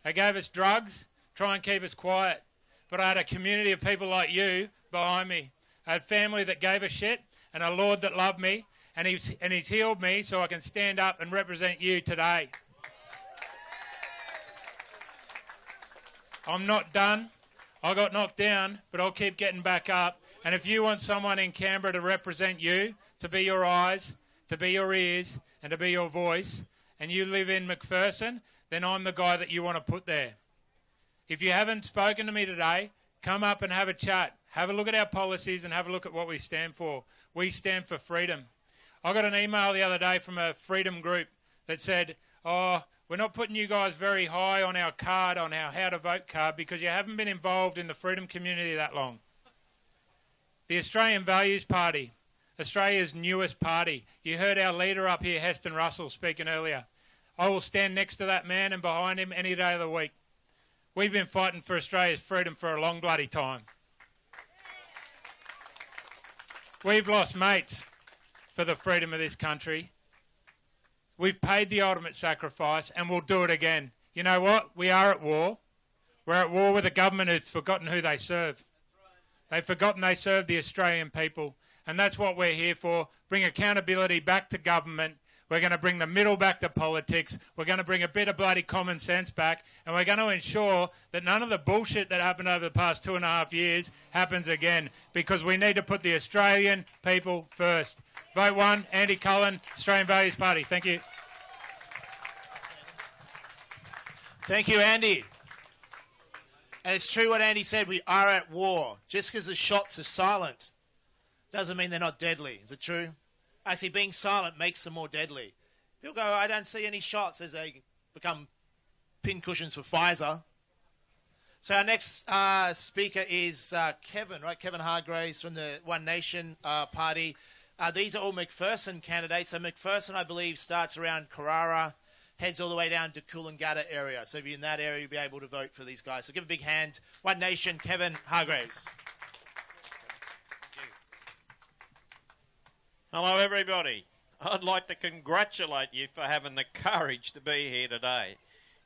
They gave us drugs, try and keep us quiet, but I had a community of people like you behind me. I had family that gave a shit, and a Lord that loved me, and he's healed me so I can stand up and represent you today. I'm not done. I got knocked down, but I'll keep getting back up. And if you want someone in Canberra to represent you, to be your eyes, to be your ears, and to be your voice, and you live in McPherson, then I'm the guy that you want to put there. If you haven't spoken to me today, come up and have a chat. Have a look at our policies and have a look at what we stand for. We stand for freedom. I got an email the other day from a freedom group that said, oh, we're not putting you guys very high on our card, on our how to vote card, because you haven't been involved in the freedom community that long. The Australian Values Party, Australia's newest party. You heard our leader up here, Heston Russell, speaking earlier. I will stand next to that man and behind him any day of the week. We've been fighting for Australia's freedom for a long bloody time. We've lost mates for the freedom of this country. We've paid the ultimate sacrifice and we'll do it again. You know what? We are at war. We're at war with a government who's forgotten who they serve. They've forgotten they serve the Australian people. And that's what we're here for. Bring accountability back to government. We're going to bring the middle back to politics. We're going to bring a bit of bloody common sense back. And we're going to ensure that none of the bullshit that happened over the past 2.5 years happens again. Because we need to put the Australian people first. Vote 1, Andy Cullen, Australian Values Party. Thank you. Thank you, Andy. And it's true what Andy said, we are at war. Just because the shots are silent doesn't mean they're not deadly. Is it true? Actually, being silent makes them more deadly. People go, I don't see any shots as they become pincushions for Pfizer. So our next speaker is Kevin, right? Kevin Hargraves from the One Nation party. These are all McPherson candidates. So McPherson, I believe, starts around Carrara, heads all the way down to Coolangatta area. So if you're in that area, you'll be able to vote for these guys. So give a big hand. One Nation, Kevin Hargraves. Hello, everybody. I'd like to congratulate you for having the courage to be here today.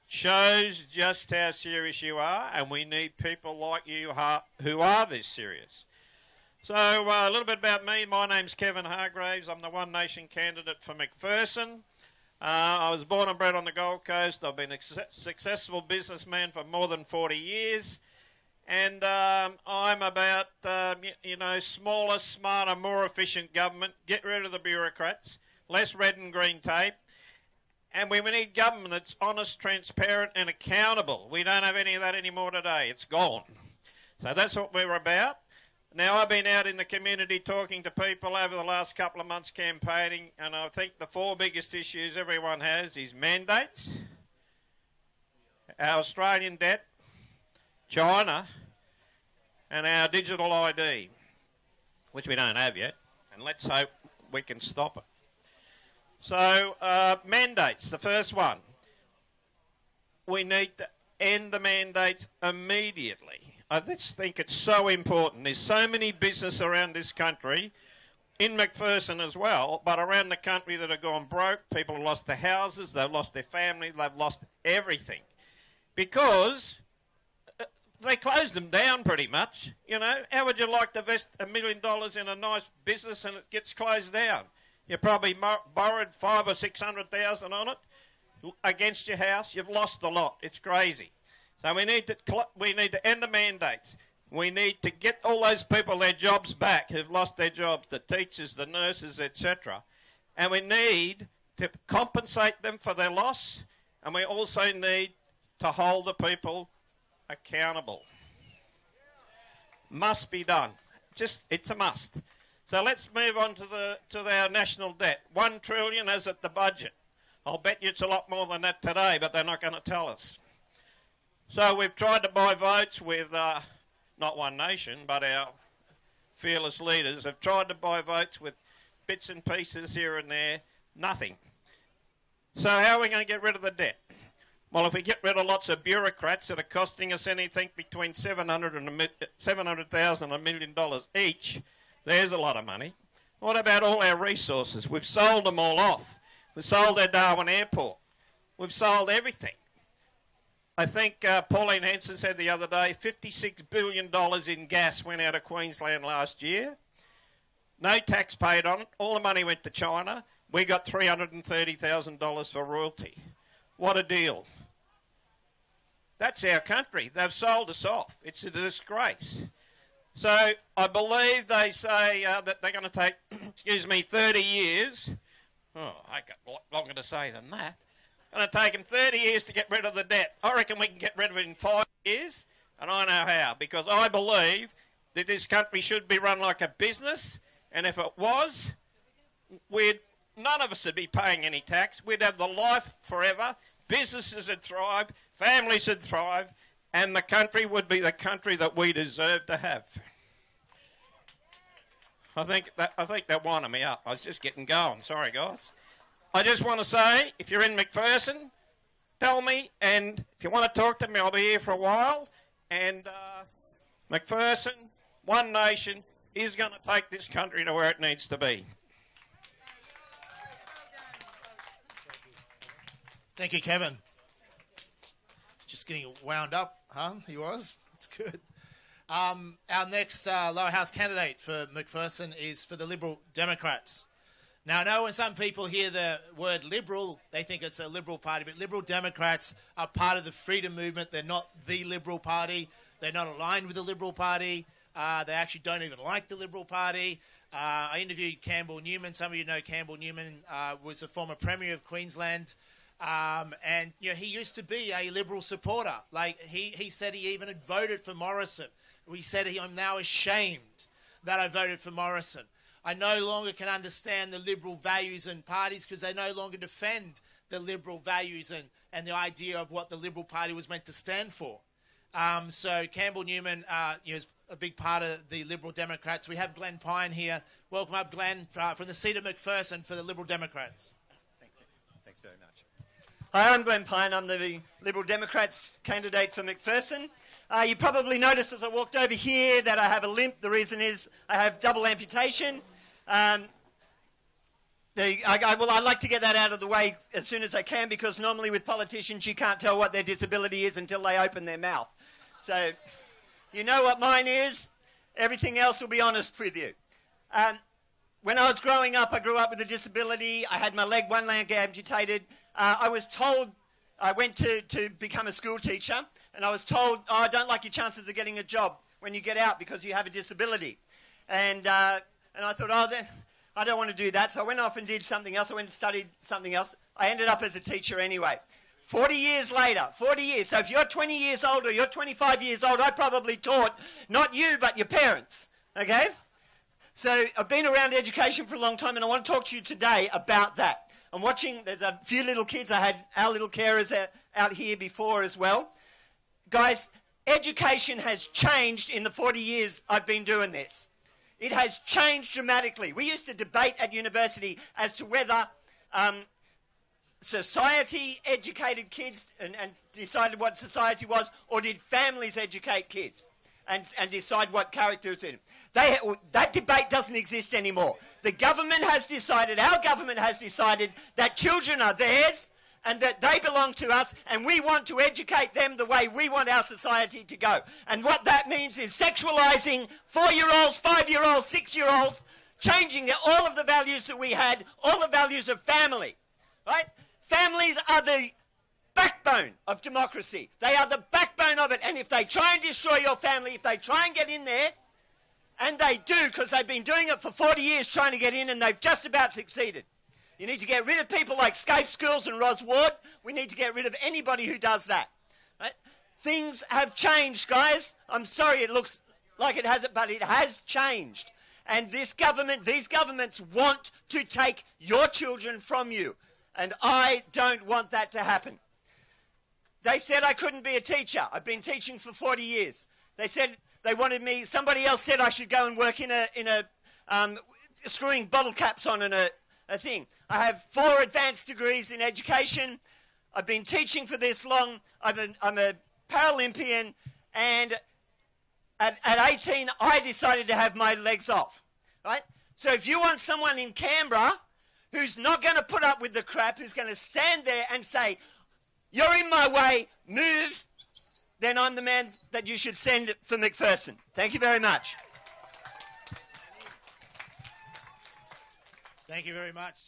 Shows just how serious you are, and we need people like you who are this serious. So a little bit about me. My name's Kevin Hargraves. I'm the One Nation candidate for McPherson. I was born and bred on the Gold Coast. I've been a successful businessman for more than 40 years. And I'm about, smaller, smarter, more efficient government. Get rid of the bureaucrats. Less red and green tape. And we need government that's honest, transparent and accountable. We don't have any of that anymore today. It's gone. So that's what we're about. Now, I've been out in the community talking to people over the last couple of months campaigning, and I think the four biggest issues everyone has is mandates, our Australian debt, China, and our digital ID, which we don't have yet, and let's hope we can stop it. So, mandates, the first one. We need to end the mandates immediately. I just think it's so important. There's so many business around this country, in McPherson as well, but around the country that have gone broke. People have lost their houses, they've lost their families, they've lost everything. Because they closed them down pretty much. You know, how would you like to invest $1 million in a nice business and it gets closed down? You probably borrowed $500,000 or $600,000 on it against your house. You've lost a lot. It's crazy. So we need to end the mandates. We need to get all those people their jobs back who've lost their jobs, the teachers, the nurses, etc. And we need to compensate them for their loss, and we also need to hold the people accountable. Must be done. It's a must. So let's move on to our national debt. $1 trillion as at the budget. I'll bet you it's a lot more than that today, but they're not going to tell us. So we've tried to buy votes with, not One Nation, but our fearless leaders have tried to buy votes with bits and pieces here and there. Nothing. So how are we going to get rid of the debt? Well, if we get rid of lots of bureaucrats that are costing us anything between $700,000 and $1 million each, there's a lot of money. What about all our resources? We've sold them all off. We've sold our Darwin Airport. We've sold everything. I think Pauline Hanson said the other day, $56 billion in gas went out of Queensland last year. No tax paid on it. All the money went to China. We got $330,000 for royalty. What a deal. That's our country. They've sold us off. It's a disgrace. So I believe they say that they're going to take, 30 years. Oh, I got a lot longer to say than that. Going to take them 30 years to get rid of the debt. I reckon we can get rid of it in 5 years, and I know how, because I believe that this country should be run like a business, and if it was, none of us would be paying any tax. We'd have the life forever, businesses would thrive, families would thrive, and the country would be the country that we deserve to have. I think they're winding me up. I was just getting going. Sorry, guys. I just want to say, if you're in McPherson, tell me, and if you want to talk to me, I'll be here for a while. And McPherson, One Nation, is going to take this country to where it needs to be. Thank you, Kevin. Just getting wound up, huh? He was? That's good. Our next lower house candidate for McPherson is for the Liberal Democrats. Now, I know when some people hear the word Liberal, they think it's a Liberal Party, but Liberal Democrats are part of the freedom movement. They're not the Liberal Party. They're not aligned with the Liberal Party. They actually don't even like the Liberal Party. I interviewed Campbell Newman. Some of you know Campbell Newman was a former Premier of Queensland. And he used to be a Liberal supporter. Like, he said he even had voted for Morrison. He said, I'm now ashamed that I voted for Morrison. I no longer can understand the Liberal values and parties because they no longer defend the Liberal values and the idea of what the Liberal Party was meant to stand for. So Campbell Newman is a big part of the Liberal Democrats. We have Glenn Pine here. Welcome up, Glenn, from the seat of McPherson for the Liberal Democrats. Thanks very much. Hi, I'm Glenn Pine. I'm the Liberal Democrats candidate for McPherson. You probably noticed as I walked over here that I have a limp. The reason is I have double amputation. I'd like to get that out of the way as soon as I can, because normally with politicians you can't tell what their disability is until they open their mouth. So you know what mine is. Everything else will be honest with you. When I was growing up, I grew up with a disability. I had one leg amputated. I was told, I went to become a school teacher, and I was told, oh, I don't like your chances of getting a job when you get out because you have a disability. And I thought, oh, I don't want to do that. So I went off and did something else. I went and studied something else. I ended up as a teacher anyway. 40 years later, 40 years. So if you're 20 years old or you're 25 years old, I probably taught not you, but your parents. Okay? So I've been around education for a long time, and I want to talk to you today about that. I'm watching, there's a few little kids. I had our little carers out here before as well. Guys, education has changed in the 40 years I've been doing this. It has changed dramatically. We used to debate at university as to whether society educated kids and decided what society was, or did families educate kids and decide what character it's in. That debate doesn't exist anymore. The government has decided, our government has decided, that children are theirs and that they belong to us, and we want to educate them the way we want our society to go. And what that means is sexualising 4-year-olds, 5-year-olds, 6-year-olds, changing all of the values that we had, all the values of family, right? Families are the backbone of democracy. They are the backbone of it. And if they try and destroy your family, if they try and get in there, and they do, because they've been doing it for 40 years trying to get in, and they've just about succeeded. You need to get rid of people like Scaife Schools and Ros Ward. We need to get rid of anybody who does that. Right? Things have changed, guys. I'm sorry it looks like it hasn't, but it has changed. And this government, these governments want to take your children from you. And I don't want that to happen. They said I couldn't be a teacher. I've been teaching for 40 years. They said they wanted me, somebody else said I should go and work in a screwing bottle caps on in a thing. I have 4 advanced degrees in education. I've been teaching for this long. I'm a Paralympian, and at 18, I decided to have my legs off, right? So if you want someone in Canberra who's not going to put up with the crap, who's going to stand there and say, you're in my way, move, then I'm the man that you should send for McPherson. Thank you very much. Thank you very much.